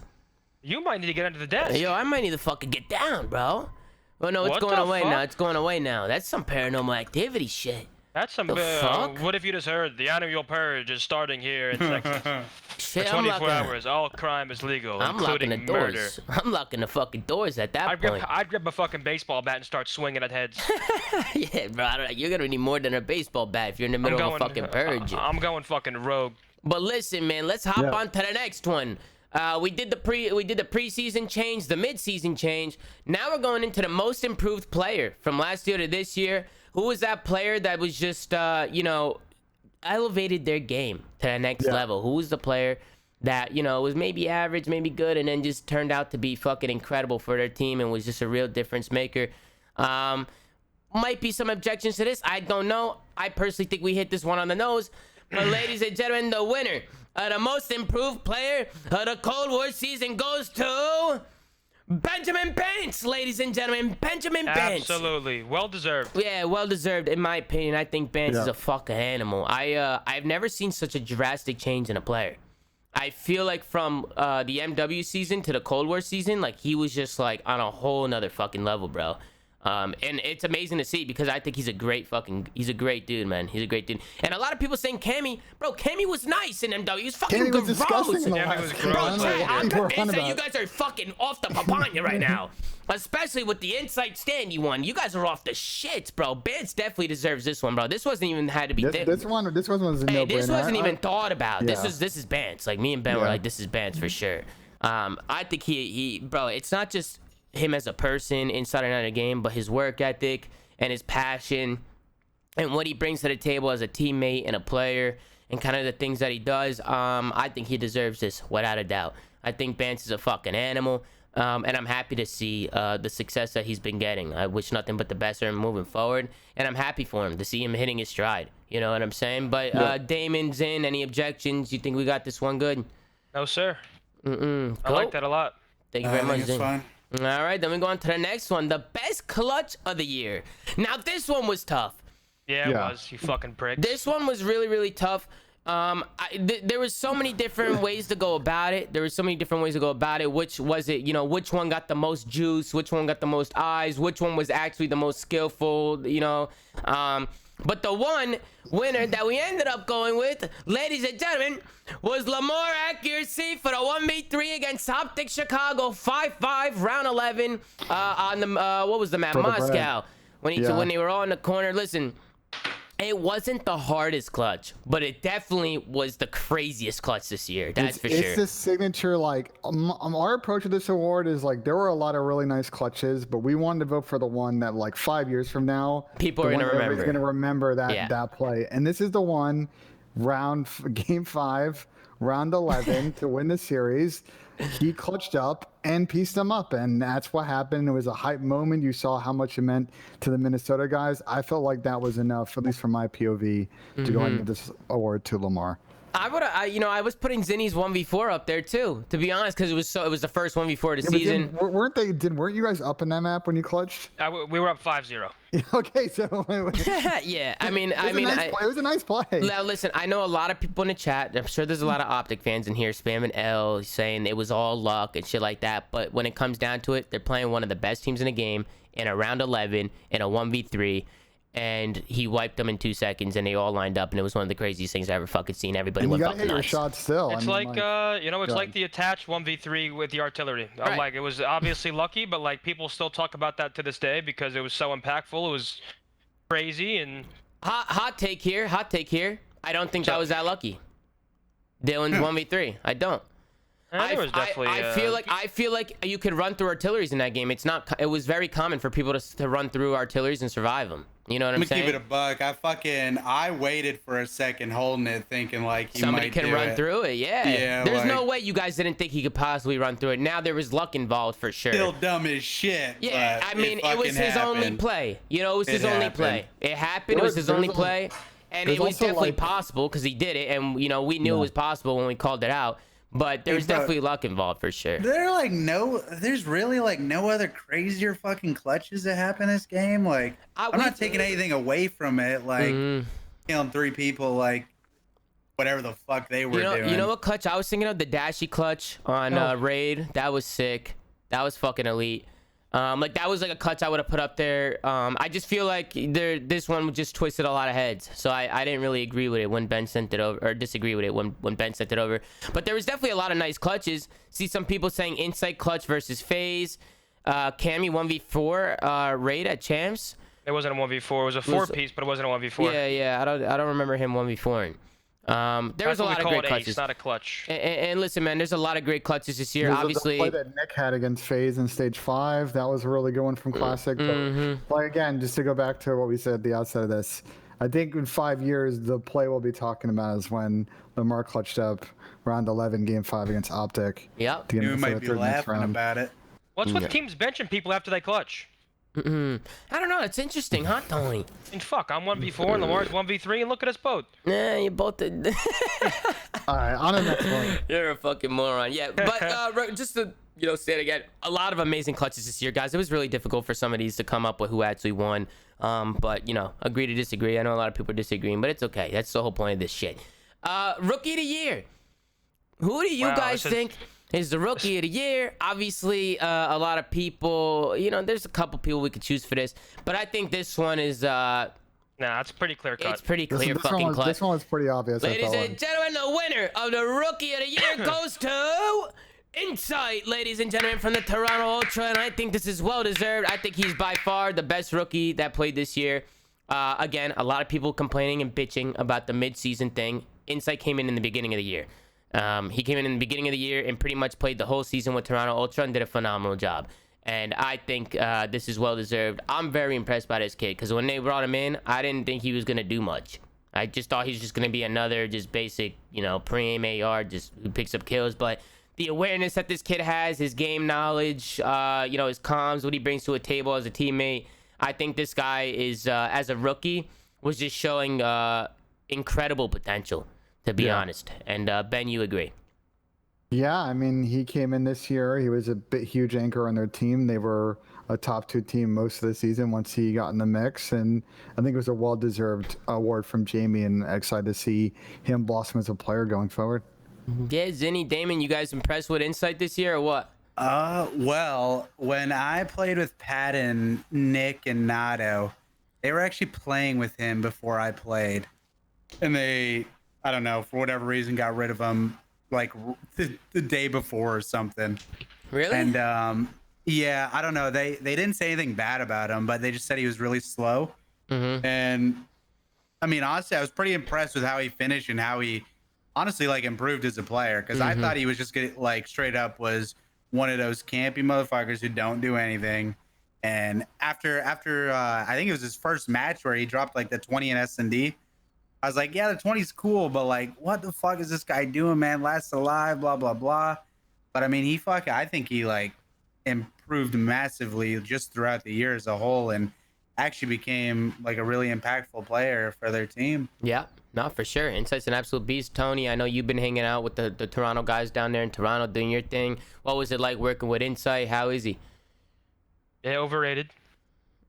You might need to get under the desk. Yo, I might need to fucking get down, bro. Oh no, it's What going the away fuck? now. It's going away now. That's some paranormal activity shit. That's some. The fuck? What if you just heard the annual purge is starting here in Texas? For Shit, I'm 24 locking. hours, all crime is legal, I'm locking including the murder. doors. I'm locking the fucking doors at that point. I'd grab a fucking baseball bat and start swinging at heads. Yeah, bro. You're gonna need more than a baseball bat if you're in the middle of a fucking purge. I'm going fucking rogue. But listen, man, let's hop Yeah. on to the next one. We did the preseason change, the midseason change. Now we're going into the most improved player from last year to this year. Who was that player that was just elevated their game to the next level? Who was the player that was maybe average, maybe good, and then just turned out to be fucking incredible for their team and was just a real difference maker? Might be some objections to this. I don't know. I personally think we hit this one on the nose. But ladies and gentlemen, the winner of the most improved player of the Cold War season goes to Benjamin Bance, ladies and gentlemen. Benjamin Bance. Absolutely, well deserved. Yeah, well deserved in my opinion. I think Bance is Yeah. a fucking animal. I've never seen such a drastic change in a player. I feel like from the MW season to the Cold War season, like he was just like on a whole nother fucking level, bro. And it's amazing to see because I think he's a great dude, man. He's a great dude. And a lot of people saying Cammy, bro, Cammy was nice in MW. He was fucking Cammy was gross. disgusting in the Yeah, he last was game. gross. Bro, I don't know Chad, what I'm people are convinced on that you about. guys are fucking off the papaya right now. Especially with the Insight stand you won. You guys are off the shits, bro. Bance definitely deserves this one, bro. This wasn't even had to be This one was a Hey, no-brainer. this wasn't even thought about. Yeah. This is Bance. Like me and Ben were Yeah. like, this is Bance for sure. I think he bro, it's not just him as a person inside and out of the game, but his work ethic and his passion and what he brings to the table as a teammate and a player and kind of the things that he does. I think he deserves this without a doubt. I think Bance is a fucking animal. And I'm happy to see the success that he's been getting. I wish nothing but the best for him moving forward. And I'm happy for him to see him hitting his stride. You know what I'm saying? But Damon, Zin, any objections? You think we got this one good? No, sir. I Go. like that a lot. Thank you very I much, think it's Zin. fine. All right, then we go on to the next one. The best clutch of the year. Now, this one was tough. Yeah, it Yeah. was. You fucking prick. This one was really, really tough. There was so many different ways to go about it. Which was it? Which one got the most juice? Which one got the most eyes? Which one was actually the most skillful? But the one winner that we ended up going with, ladies and gentlemen, was Lamar accuracy for the 1v3 against Optic Chicago 5-5 round 11 on the what was the map? For the Moscow. When Yeah. they were all in the corner. Listen. It wasn't the hardest clutch, but it definitely was the craziest clutch this year. That's for It's sure. this signature, like, our approach to this award is like, there were a lot of really nice clutches, but we wanted to vote for the one that, like, 5 years from now, People the are one gonna that everybody's remember. gonna remember that Yeah. that play. And this is the one Game 5, round 11 to win the series. He clutched up and pieced them up, and that's what happened. It was a hype moment. You saw how much it meant to the Minnesota guys. I felt like that was enough, at least from my POV, to go and give this award to Lamar. I was putting Zinni's 1v4 up there too, to be honest, because it was the first 1v4 of the season. Weren't you guys up in that map when you clutched? We were up 5-0. Okay, so Yeah, it was a nice play. Now listen, I know a lot of people in the chat. I'm sure there's a lot of Optic fans in here spamming L, saying it was all luck and shit like that. But when it comes down to it, they're playing one of the best teams in the game in a round 11 in a 1v3. And he wiped them in 2 seconds, and they all lined up, and it was one of the craziest things I ever fucking seen. Everybody went fucking nuts. You gotta hit your shot still. It's it's like the attached 1v3 with the artillery. Right. Like, it was obviously lucky, but like people still talk about that to this day because it was so impactful. It was crazy and hot take here. I don't think that was that lucky. Dylan's 1v3. I don't. I feel like you could run through artilleries in that game. It was very common for people to run through artilleries and survive them. You know what I'm saying? Keep it a buck. I waited for a second holding it, thinking like somebody can run through it. Yeah. There's like, no way you guys didn't think he could possibly run through it. Now there was luck involved for sure. Still dumb as shit. Yeah, I mean, it was his only play. You know, it was his only play. It happened. It was his only play, and it was definitely possible because he did it, and we knew it was possible when we called it out. But there's definitely luck involved for sure. There's really like no other crazier fucking clutches that happen this game. Like, I'm not taking anything away from it. Like, killing 3 people, like, whatever the fuck they were doing. You know what clutch I was thinking of? The dashy clutch on Raid. That was sick. That was fucking elite. Like that was like a clutch I would have put up there. I just feel like this one just twisted a lot of heads, so I didn't really agree with it when Ben sent it over, or disagree with it when Ben sent it over. But there was definitely a lot of nice clutches. See some people saying Insight clutch versus FaZe, Cammy 1v4 Raid at Champs. It wasn't a 1v4. It was a 4-piece, but it wasn't a 1v4. Yeah. I don't remember him 1v4ing. There was a lot of great clutches. It's not a clutch. And listen, man, there's a lot of great clutches this year. Obviously, the play that Nick had against FaZe in stage 5, that was a really good one from Classic. But like again, just to go back to what we said at the outset of this, I think in 5 years the play we'll be talking about is when Lamar clutched up round 11, game 5 against Optic. Yep. You might be laughing about it. What's with teams benching people after they clutch? I don't know. It's interesting, huh, Tony? And fuck, I'm 1v4 and Lamar's 1v3, and look at us both. Yeah, you both did. All right, on to the next one. You're a fucking moron. Yeah, but just to say it again, a lot of amazing clutches this year, guys. It was really difficult for some of these to come up with who actually won. But agree to disagree. I know a lot of people are disagreeing, but it's okay. That's the whole point of this shit. Rookie of the year. Who do you guys think is the rookie of the year? Obviously, a lot of people, there's a couple people we could choose for this, but I think this one is nah, it's pretty clear cut. It's pretty clear fucking cut. This one is pretty obvious. Ladies and gentlemen, the winner of the rookie of the year goes to Insight, ladies and gentlemen, from the Toronto Ultra, and I think this is well deserved. I think he's by far the best rookie that played this year. Again, a lot of people complaining and bitching about the mid-season thing. Insight came in the beginning of the year. He came in the beginning of the year and pretty much played the whole season with Toronto Ultra and did a phenomenal job. And I think this is well deserved. I'm very impressed by this kid because when they brought him in, I didn't think he was going to do much. I just thought he was just going to be another just basic, pre-aim AR, just who picks up kills. But the awareness that this kid has, his game knowledge, his comms, what he brings to a table as a teammate, I think this guy is, as a rookie, was just showing incredible potential. To be honest. And Ben, you agree? Yeah, I mean, he came in this year. He was a huge anchor on their team. They were a top 2 team most of the season once he got in the mix. And I think it was a well-deserved award from Jamie, and excited to see him blossom as a player going forward. Yeah, Zinni, Damon, you guys impressed with Insight this year or what? Well, when I played with Pat and Nick and Nato, they were actually playing with him before I played. And they, I don't know, for whatever reason, got rid of him like the day before or something. Really? And yeah, I don't know. They didn't say anything bad about him, but they just said he was really slow. And I mean, honestly, I was pretty impressed with how he finished and how he honestly like improved as a player. Because I thought he was just gonna, like, straight up was one of those campy motherfuckers who don't do anything. And after I think it was his first match where he dropped like the 20 in S&D. I was like, yeah, the 20's cool, but like, what the fuck is this guy doing, man? Last alive, blah blah blah. But I mean, I think he like improved massively just throughout the year as a whole, and actually became like a really impactful player for their team. Yeah, no, for sure. Insight's an absolute beast. Tony, I know you've been hanging out with the Toronto guys down there in Toronto doing your thing. What was it like working with Insight? How is he? Yeah, overrated.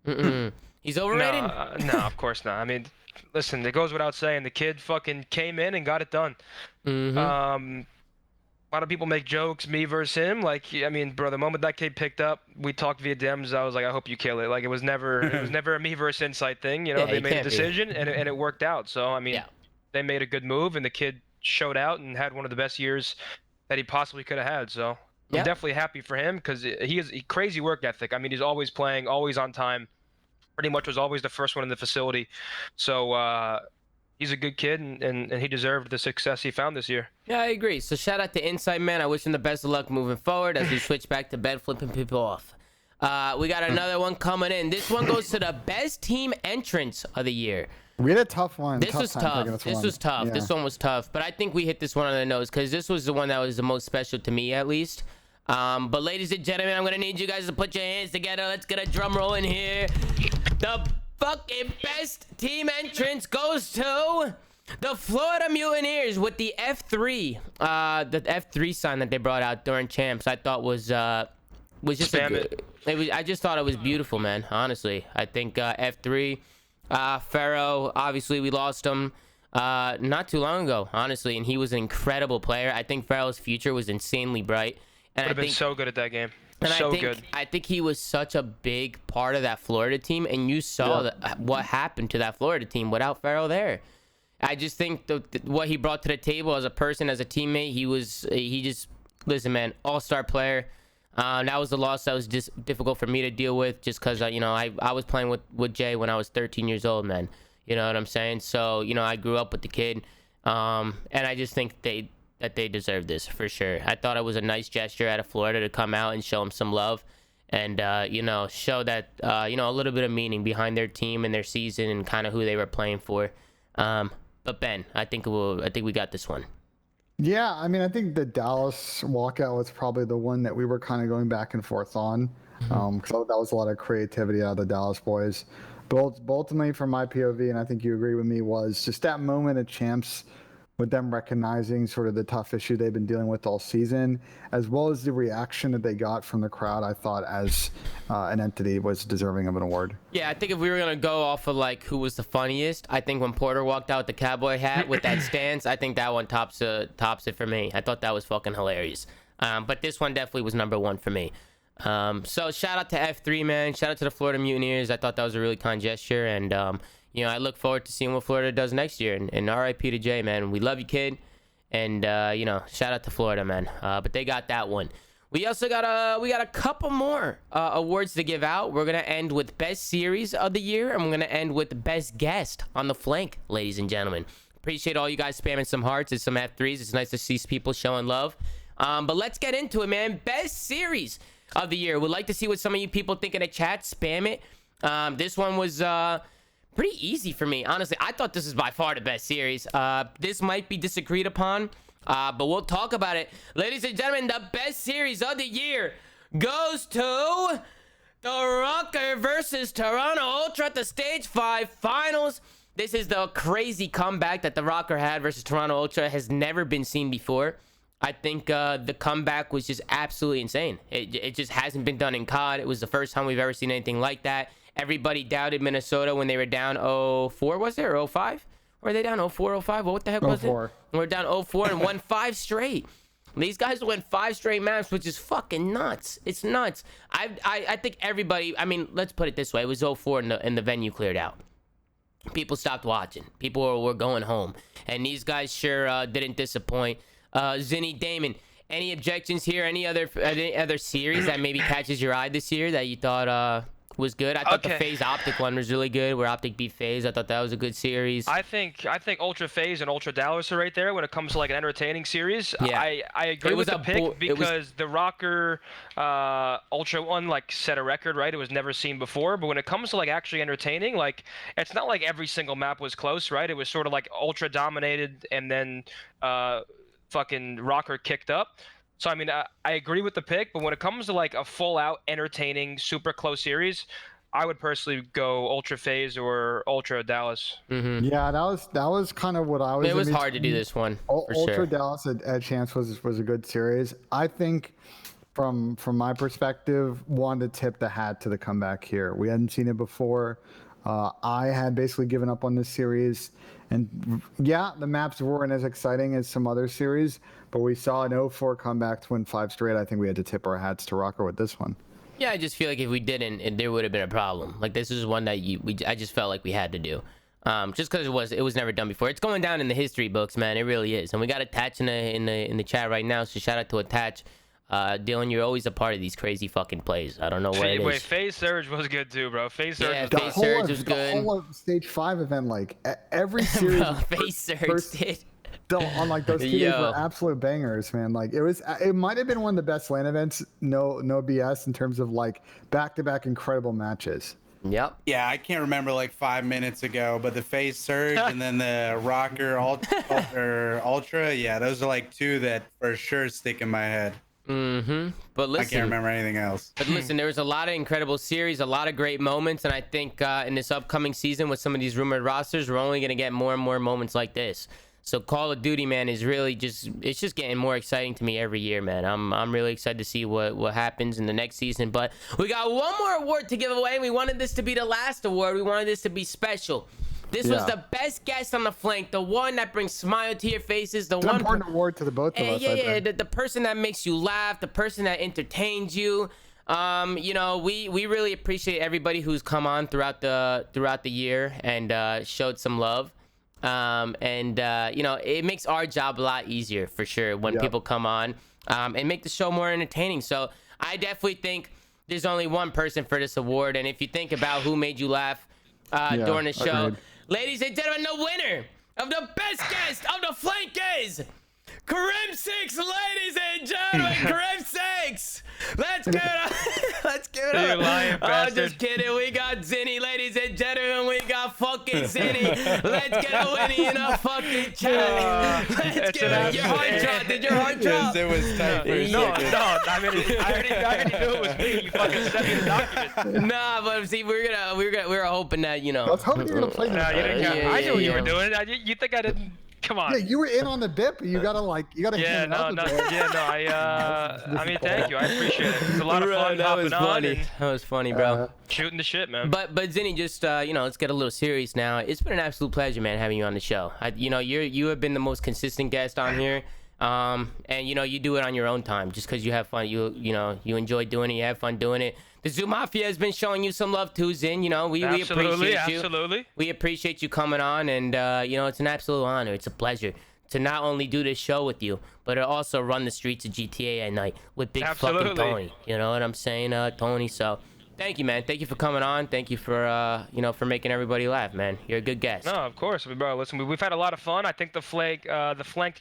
He's overrated? No, of course not. I mean, listen, it goes without saying. The kid fucking came in and got it done. A lot of people make jokes, me versus him. Like, I mean, bro, the moment that kid picked up, we talked via DMs. I was like, I hope you kill it. Like, it was never a me versus Insight thing. You know, Yeah, they it made a can't be. decision and it worked out. So, I mean, Yeah. they made a good move, and the kid showed out and had one of the best years that he possibly could have had. So, Yeah. I'm definitely happy for him because he has a crazy work ethic. I mean, he's always playing, always on time. Pretty much was always the first one in the facility. So, he's a good kid, and he deserved the success he found this year. Yeah, I agree. So shout out to Insight, man. I wish him the best of luck moving forward as we switch back to bed flipping people off. We got another one coming in. This one goes to the best team entrance of the year. We had a tough one. This was time tough. picking This was tough. Yeah. This one was tough. But I think we hit this one on the nose because this was the one that was the most special to me, at least. But ladies and gentlemen, I'm going to need you guys to put your hands together. Let's get a drum roll in here. The fucking best team entrance goes to the Florida Mutineers with the F3. The F3 sign that they brought out during champs, I thought was just a good. I just thought it was beautiful, man. Honestly, I think F3. Pharaoh, obviously we lost him not too long ago, honestly, and he was an incredible player. I think Pharaoh's future was insanely bright, and Would have been so good at that game. and So good. I think he was such a big part of that Florida team, and you saw what happened to that Florida team without Pharaoh there. I just think what he brought to the table as a person, as a teammate, he just listen, man, all-star player. That was the loss that was just difficult for me to deal with, just because I was playing with Jay when I was 13 years old, man. You know what I'm saying? So I grew up with the kid, and I just think that they deserve this for sure. I thought it was a nice gesture out of Florida to come out and show them some love, and show that a little bit of meaning behind their team and their season and kind of who they were playing for. But Ben, I think we got this one. Yeah, I mean, I think the Dallas walkout was probably the one that we were kind of going back and forth on, because that was a lot of creativity out of the Dallas boys. But ultimately, from my POV, and I think you agree with me, was just that moment of champs with them recognizing sort of the tough issue they've been dealing with all season, as well as the reaction that they got from the crowd. I thought as an entity was deserving of an award. Yeah, I think if we were gonna go off of like who was the funniest, I think when Porter walked out with the cowboy hat with that stance, I think that one tops it for me. I thought that was fucking hilarious. But this one definitely was number one for me. So shout out to F3, man. Shout out to the Florida Mutineers. I thought that was a really kind gesture, and I look forward to seeing what Florida does next year. And RIP to Jay, man. We love you, kid. And shout out to Florida, man. But they got that one. We also got a couple more awards to give out. We're gonna end with best series of the year, and we're gonna end with best guest on the flank, ladies and gentlemen. Appreciate all you guys spamming some hearts and some F3s. It's nice to see people showing love. But let's get into it, man. Best series of the year. Would like to see what some of you people think in the chat. Spam it. This one was pretty easy for me, honestly. I thought this was by far the best series. This might be disagreed upon, but we'll talk about it. Ladies and gentlemen, the best series of the year goes to the Rocker versus Toronto Ultra at the Stage 5 Finals. This is the crazy comeback that the Rocker had versus Toronto Ultra. Has never been seen before. I think the comeback was just absolutely insane. It just hasn't been done in COD. It was the first time we've ever seen anything like that. Everybody doubted Minnesota when they were down 0-4, was it, or 0-5? Were they down 0-4, 0-5? What the heck was it? 0-4. We're down 0-4 and won 5 straight. These guys went 5 straight maps, which is fucking nuts. It's nuts. I think everybody, I mean, let's put it this way. It was 0-4 and the venue cleared out. People stopped watching. People were going home. And these guys sure didn't disappoint. Zinni, Damon, any objections here? Any other series that maybe catches your eye this year that you thought was good. I thought the FaZe Optic one was really good, where Optic beat FaZe. I thought that was a good series. I think Ultra FaZe and Ultra Dallas are right there when it comes to like an entertaining series. Yeah. I agree with the pick because the Rocker Ultra one like set a record, right? It was never seen before. But when it comes to like actually entertaining, like it's not like every single map was close, right? It was sort of like Ultra dominated and then fucking Rocker kicked up. So I mean, I agree with the pick, but when it comes to like a full-out entertaining, super close series, I would personally go Ultra FaZe or Ultra Dallas. Mm-hmm. Yeah, that was kind of what I was. It was hard to do this one. For Ultra sure. Dallas at chance was a good series. I think from my perspective, wanted to tip the hat to the comeback here. We hadn't seen it before. I had basically given up on this series. And yeah, the maps weren't as exciting as some other series, but we saw an 0-4 comeback to win 5 straight. I think we had to tip our hats to Rocker with this one. Yeah, I just feel like if we didn't, there would have been a problem. Like this is one that I just felt like we had to do, just because it was never done before. It's going down in the history books, man. It really is. And we got Attach in the chat right now, so shout out to Attach. Dylan, you're always a part of these crazy fucking plays. I don't know what it is. Wait, FaZe Surge was good too, bro. FaZe Surge. Yeah, FaZe Surge was good. The whole stage 5 event, like every series. Bro, FaZe Surge did. On like those 2 days were absolute bangers, man. Like it might have been one of the best LAN events. No BS in terms of like back-to-back incredible matches. Yep. Yeah, I can't remember like 5 minutes ago, but the FaZe Surge and then the Rocker Ultra, yeah, those are like 2 that for sure stick in my head. Mm-hmm. But listen, I can't remember anything else. But listen, there was a lot of incredible series, a lot of great moments, and I think in this upcoming season with some of these rumored rosters, we're only gonna get more and more moments like this. So Call of Duty, man, is really just getting more exciting to me every year, man. I'm really excited to see what happens in the next season. But we got one more award to give away. We wanted this to be the last award. We wanted this to be special. This was the best guest on the flank, the one that brings smile to your faces, the it's one an important award to the both of us. Yeah, the person that makes you laugh, the person that entertains you. You know, we really appreciate everybody who's come on throughout the year and showed some love. You know, it makes our job a lot easier for sure when people come on and make the show more entertaining. So I definitely think there's only one person for this award, and if you think about who made you laugh during the show. Agreed. Ladies and gentlemen, the winner of the best guest of the flank is Karim 6, ladies and gentlemen. Karim 6. Let's get up. Let's get up. You lying bastard. Just kidding. We got Zinni, ladies and gentlemen. We got fucking Zinni. Let's get a Winnie in a fucking chat. Let's get it. Your heart drop. Did your heart drop? Yes, it was tight for a No, second. I mean, I already knew it was me. You fucking sent me the document. Nah, but see, we were hoping that, you know. I was hoping you were gonna play this. No, you didn't. Yeah, I knew what you yeah. were doing. You think I didn't? Come on. Yeah, you were in on the bit, but you gotta Yeah, hand it out no, a bit. yeah, no. I mean, thank you. I appreciate it. It's a lot of fun That was hopping on funny. and That was funny, bro. shooting the shit, man. But Zinni, just you know, let's get a little serious now. It's been an absolute pleasure, man, having you on the show. You know, you have been the most consistent guest on here, and you know, you do it on your own time, just because you have fun. You know, you enjoy doing it. You have fun doing it. The ZooMAFIA has been showing you some love too, Zin. You know, we appreciate you. Absolutely. We appreciate you coming on, and you know, it's an absolute honor. It's a pleasure to not only do this show with you, but to also run the streets of GTA at night with big fucking Tony. You know what I'm saying, Tony? So thank you, man. Thank you for coming on. Thank you for you know, for making everybody laugh, man. You're a good guest. No, of course. Bro, listen, we've had a lot of fun. I think the flank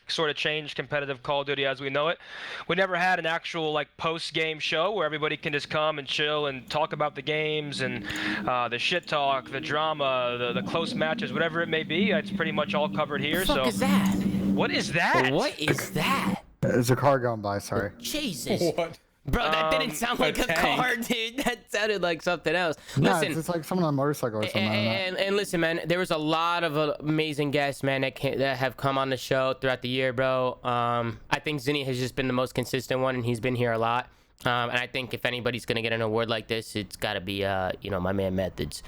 sort of changed competitive Call of Duty as we know it. We never had an actual like post-game show where everybody can just come and chill and talk about the games and the shit talk, the drama, the close matches, whatever it may be. It's pretty much all covered here. What the fuck is that? What is that? What is that? There's a car going by. Sorry. Jesus. What? Bro, that didn't sound like a tank. car, dude. That sounded like something else. No, Listen, it's like someone on a motorcycle or something. and listen, man, there was a lot of amazing guests, man, that have come on the show throughout the year, bro. I think Zinni has just been the most consistent one, and he's been here a lot. And I think if anybody's gonna get an award like this, it's got to be, you know, my man Methods.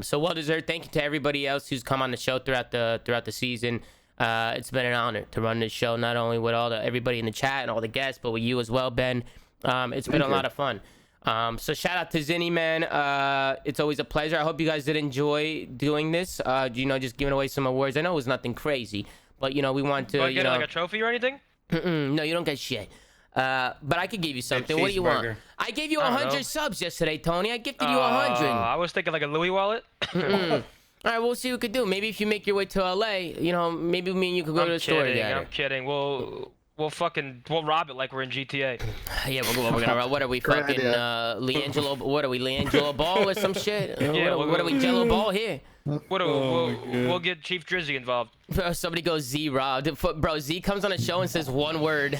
So well deserved. Thank you to everybody else who's come on the show throughout the season. It's been an honor to run this show, not only with everybody in the chat and all the guests, but with you as well, Ben. It's been a lot of fun. So shout out to Zinni, man. It's always a pleasure. I hope you guys did enjoy doing this. You know, just giving away some awards. I know it was nothing crazy, but you know, we want to, Do I get like a trophy or anything? no, you don't get shit. But I could give you something. What do you want? cheeseburger. I gave you I don't know. 100 subs yesterday, Tony. I gifted you 100. I was thinking like a Louis wallet. All right, we'll see what we could do. Maybe if you make your way to LA, you know, maybe me and you could go to the store together. I'm kidding. We'll rob it like we're in GTA. Yeah, we're gonna. What are we Great fucking idea. Leangelo? What are we, Leangelo Ball or some shit? Yeah, what are we, Jello Ball here? We'll get Chief Drizzy involved. Bro, somebody goes Z Rob. Bro, Z comes on the show and says one word.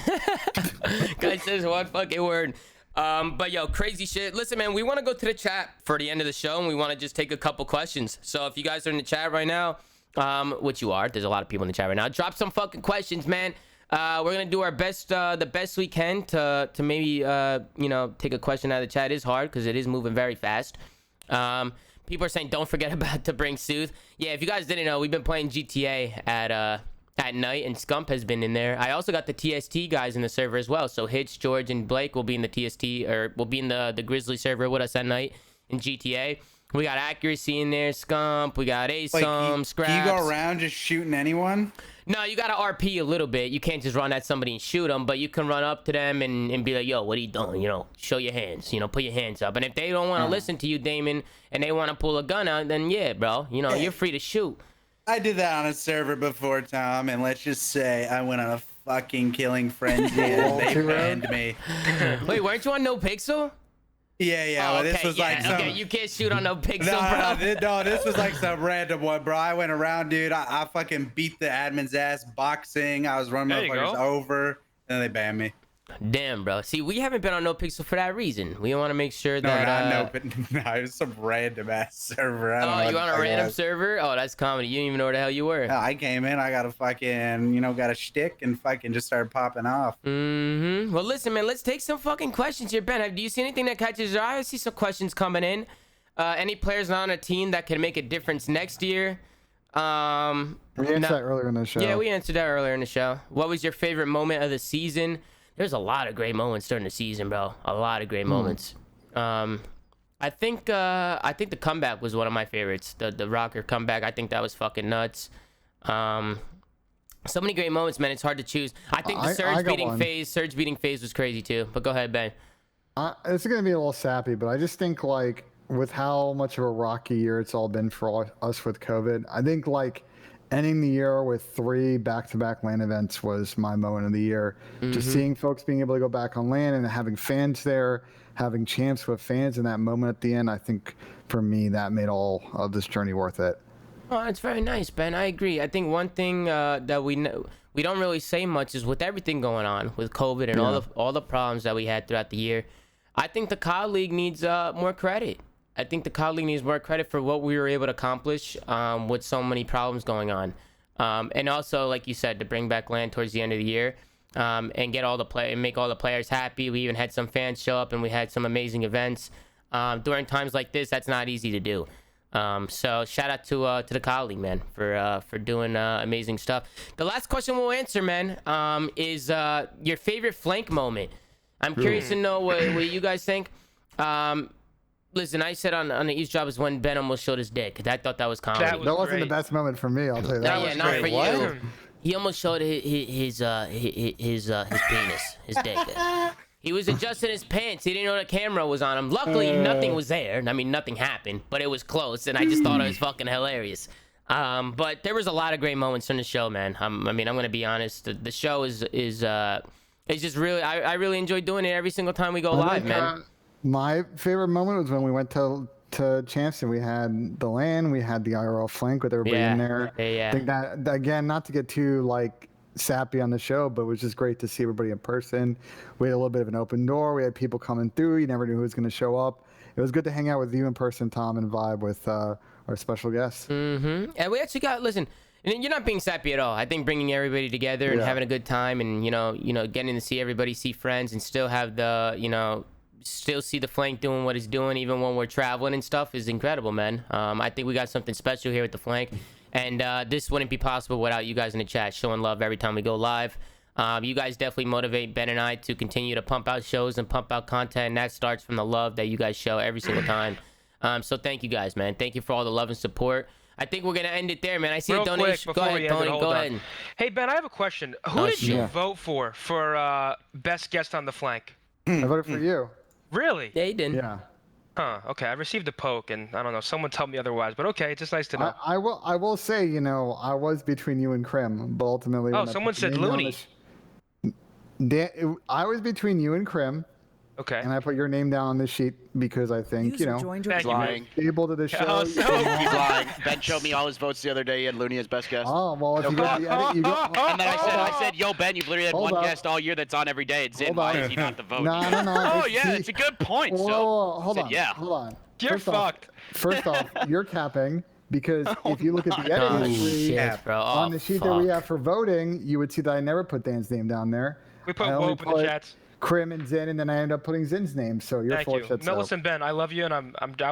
Guy says one fucking word. But yo, crazy shit. Listen, man, we want to go to the chat for the end of the show, and we want to just take a couple questions. So if you guys are in the chat right now, which you are, there's a lot of people in the chat right now. Drop some fucking questions, man. We're gonna do our best, the best we can to maybe you know, take a question out of the chat. It is hard because it is moving very fast. People are saying don't forget about to bring Sooth. Yeah, if you guys didn't know, we've been playing GTA at night, and Scump has been in there. I also got the TST guys in the server as well. So Hitch, George, and Blake will be in the TST, or will be in the Grizzly server with us at night in GTA. We got Accuracy in there, Scump. We got Asum, Scraps. Do you go around just shooting anyone? No, you gotta RP a little bit. You can't just run at somebody and shoot them, but you can run up to them and be like, yo, what are you doing? You know, show your hands, you know, put your hands up. And if they don't want to listen to you, Damon, and they want to pull a gun out, then yeah, bro, you know, you're free to shoot. I did that on a server before, Tom, and let's just say I went on a fucking killing frenzy and they banned me. Wait, weren't you on No Pixel? Yeah, Oh, but this was like some... okay, you can't shoot on No Pixel, bro. No, this was like some random one, bro. I went around, dude. I fucking beat the admin's ass boxing. I was running There you motherfuckers go. over, and then they banned me. Damn, bro. See, we haven't been on No Pixel for that reason. We want to make sure No, that. no, it was some random ass server. I don't know Oh, what you the on a fuck it random was. server? Oh, that's comedy. You didn't even know where the hell you were. Yeah, I came in, I got a fucking, you know, got a shtick and fucking just started popping off. Mm-hmm. Well, listen, man, let's take some fucking questions here. Ben, do you see anything that catches your eye? I see some questions coming in. Any players not on a team that can make a difference next year? We answered that earlier in the show. Yeah, we answered that earlier in the show. What was your favorite moment of the season? There's a lot of great moments during the season, bro. A lot of great moments. I think the comeback was one of my favorites. The Rocker comeback. I think that was fucking nuts. So many great moments, man. It's hard to choose. I think the Surge beating phase was crazy too. But go ahead, Ben. It's going to be a little sappy, but I just think, like, with how much of a rocky year it's all been for us with COVID, I think, like, ending the year with 3 back-to-back LAN events was my moment of the year. Just seeing folks being able to go back on LAN and having fans there, having champs with fans in that moment at the end, I think, for me, that made all of this journey worth it. Oh, that's very nice, Ben. I agree. I think one thing that we don't really say much is with everything going on with COVID and all the problems that we had throughout the year, I think the COD League needs more credit. I think the COD League needs more credit for what we were able to accomplish with so many problems going on. And also, like you said, to bring back LAN towards the end of the year and get make all the players happy. We even had some fans show up and we had some amazing events. During times like this, that's not easy to do. So shout out to the COD League, man, for doing amazing stuff. The last question we'll answer, man, is your favorite flank moment. I'm curious to know what you guys think. Listen, I said on the eavesdrop is when Ben almost showed his dick. I thought that was comedy. That was That wasn't great. the best moment for me, I'll tell you that. Yeah, not for What? you. He almost showed his penis, his dick. He was adjusting his pants. He didn't know the camera was on him. Luckily, nothing was there. I mean, nothing happened, but it was close, and I just thought it was fucking hilarious. But there was a lot of great moments in the show, man. I mean, I'm gonna be honest. The show is just really. I really enjoy doing it every single time we go live, man. My favorite moment was when we went to Champs and we had the LAN, we had the IRL flank with everybody in there. Yeah. I think that, again, not to get too, like, sappy on the show, but it was just great to see everybody in person. We had a little bit of an open door. We had people coming through. You never knew who was going to show up. It was good to hang out with you in person, Tom, and vibe with our special guests. And we actually got, listen, and you're not being sappy at all. I think bringing everybody together and having a good time and, you know, getting to see everybody, see friends, and still have still see the flank doing what it's doing even when we're traveling and stuff is incredible, man. I think we got something special here with the flank, and this wouldn't be possible without you guys in the chat showing love every time we go live. You guys definitely motivate Ben and I to continue to pump out shows and pump out content, and that starts from the love that you guys show every single time. So thank you guys, man. Thank you for all the love and support. I think we're gonna end it there, man. I see Real a donation. quick, Go before ahead, we end it, Tony. hold Go on. ahead. Hey Ben, I have a question. Who Oh, did you shit. vote for best guest on the flank? I voted for you. Really? Yeah, he did. Yeah. Huh. Okay. I received a poke, and I don't know. Someone told me otherwise, but okay. It's just nice to know. I will say, you know, I was between you and Krim, but ultimately. Oh, when I someone put your said name down Looney. I was between you and Krim, Okay. and I put your name down on the sheet because I think, you know, Thank you, man. Lying. able to the show. Oh, you so- can- He's lying. Ben showed me all his votes the other day. He had Looney as best guest. Oh, well, if you go to the edit, you go. And then I said, yo, Ben, you've literally had Hold one up. guest all year that's on every day. It's Zin. Hold Why on. is he not the vote? No. Oh, yeah, it's a good point. Whoa, So, whoa, whoa, hold said, on. yeah. Hold on. You're First off- fucked. First off, you're capping because if you look at the edit Oh, history shit, bro. on Oh, the sheet that we fuck. have for voting, you would see that I never put Dan's name down there. We put I only Wope in the chats. Krim and Zen, and then I ended up putting Zin's name. So you're Thank full you. of shit. No, so. listen, Ben. I love you, and I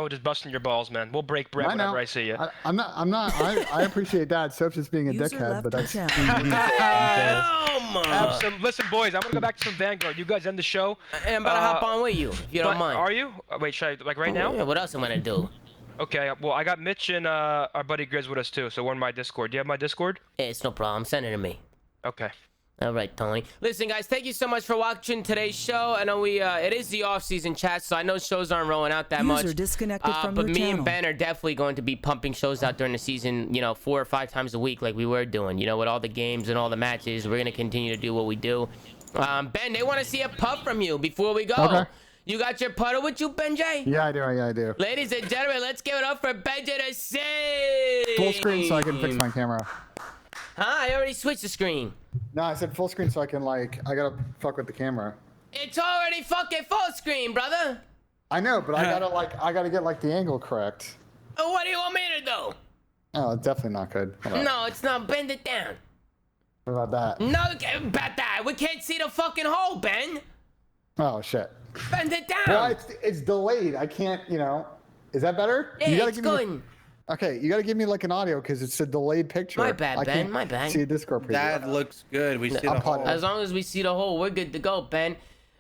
was just busting your balls, man. We'll break bread I know. whenever I see you. I'm not. I appreciate that. Soap's just being a User dickhead, left but your that's. Listen, boys. I'm gonna go back to some Vanguard. You guys end the show. And I'm about to hop on with you, if you don't But mind. Are you? Wait, should I like right now? Yeah, what else I'm gonna do? Okay. Well, I got Mitch and our buddy Grizz with us too. So we're in my Discord. Do you have my Discord? Hey, it's no problem. Send it to me. Okay. All right, Tony. Listen, guys, thank you so much for watching today's show. I know it is the off-season chat, so I know shows aren't rolling out that much. User disconnected from but your me channel. and Ben are definitely going to be pumping shows out during the season, you know, 4 or 5 times a week like we were doing, you know, with all the games and all the matches. We're going to continue to do what we do. Ben, they want to see a putt from you before we go. Okay. You got your putter with you, Benjay? Yeah, I do. Yeah, I do. Ladies and gentlemen, let's give it up for Benjay to see. Full screen so I can fix my camera. Huh? I already switched the screen. No, I said full screen so I can I gotta fuck with the camera. It's already fucking full screen, brother. I know, but I gotta get the angle correct. What do you want me to do? Oh, it's definitely not good. Hold on. No, it's not. Bend it down. What about that? No, about that. We can't see the fucking hole, Ben. Oh shit. Bend it down. Well, it's delayed. I can't. You know. Is that better? Yeah, you gotta it's give me. good. Okay, you gotta give me an audio because it's a delayed picture. My bad, I Ben, can't my bad. See a Discord preview. That looks good. We see the I'll whole. put- As long as we see the hole, we're good to go, Ben.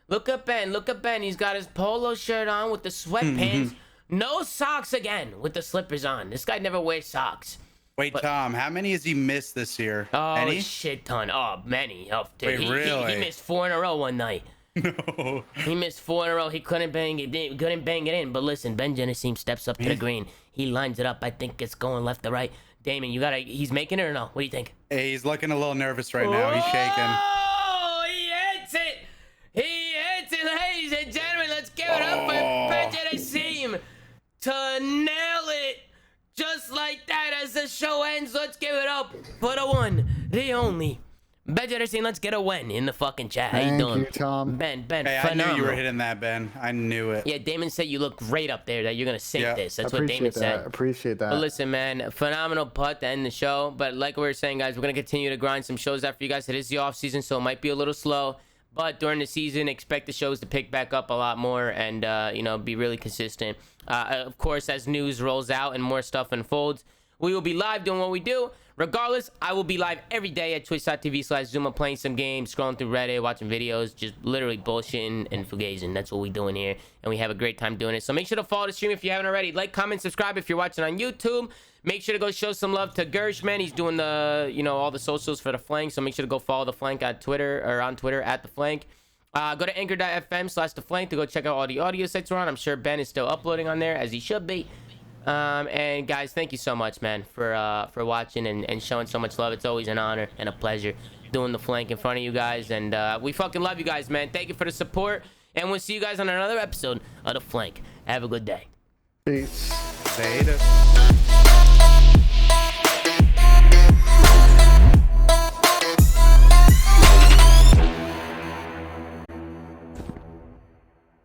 Look at Ben. Look at Ben. He's got his polo shirt on with the sweatpants. No socks again with the slippers on. This guy never wears socks. Wait, Tom, how many has he missed this year? Oh, Any? a shit ton. Oh, many. Oh, Wait, he really? missed 4 in a row one night. No. He missed 4 in a row. He couldn't bang it in. But listen, Ben Genesee steps up to the green. He lines it up. I think it's going left to right. Damon, he's making it or no? What do you think? Hey, he's looking a little nervous right now. He's shaking. Oh, he hits it. He hits it, ladies and gentlemen. Let's give it up for Ben Genesee to nail it. Just like that, as the show ends, let's give it up for the one, the only. Ben Genesee, let's get a win in the fucking chat. How you Thank doing? you, Tom. Ben, Hey, I phenomenal. knew you were hitting that, Ben. I knew it. Yeah, Damon said you look great up there, that you're going to sink Yeah. this. That's what Damon Appreciate that. said. Appreciate that. But listen, man, phenomenal putt to end the show. But like we were saying, guys, we're going to continue to grind some shows out for you guys. It is the off season, so it might be a little slow. But during the season, expect the shows to pick back up a lot more and, be really consistent. Of course, as news rolls out and more stuff unfolds, we will be live doing what we do. Regardless, I will be live every day at twitch.tv/Zoomaa playing some games, scrolling through Reddit, watching videos, just literally bullshitting and fugazing. That's what we're doing here, and we have a great time doing it. So make sure to follow the stream if you haven't already. Like, comment, subscribe if you're watching on YouTube. Make sure to go show some love to Gersh, man. He's doing the, all the socials for the Flank, so make sure to go follow the Flank on Twitter at the Flank. Go to anchor.fm/theflank to go check out all the audio sites we're on. I'm sure Ben is still uploading on there, as he should be. And guys, thank you so much, man, for watching and showing so much love. It's always an honor and a pleasure doing the Flank in front of you guys, and we fucking love you guys, man. Thank you for the support, and we'll see you guys on another episode of the Flank. Have a good day. Peace. Later.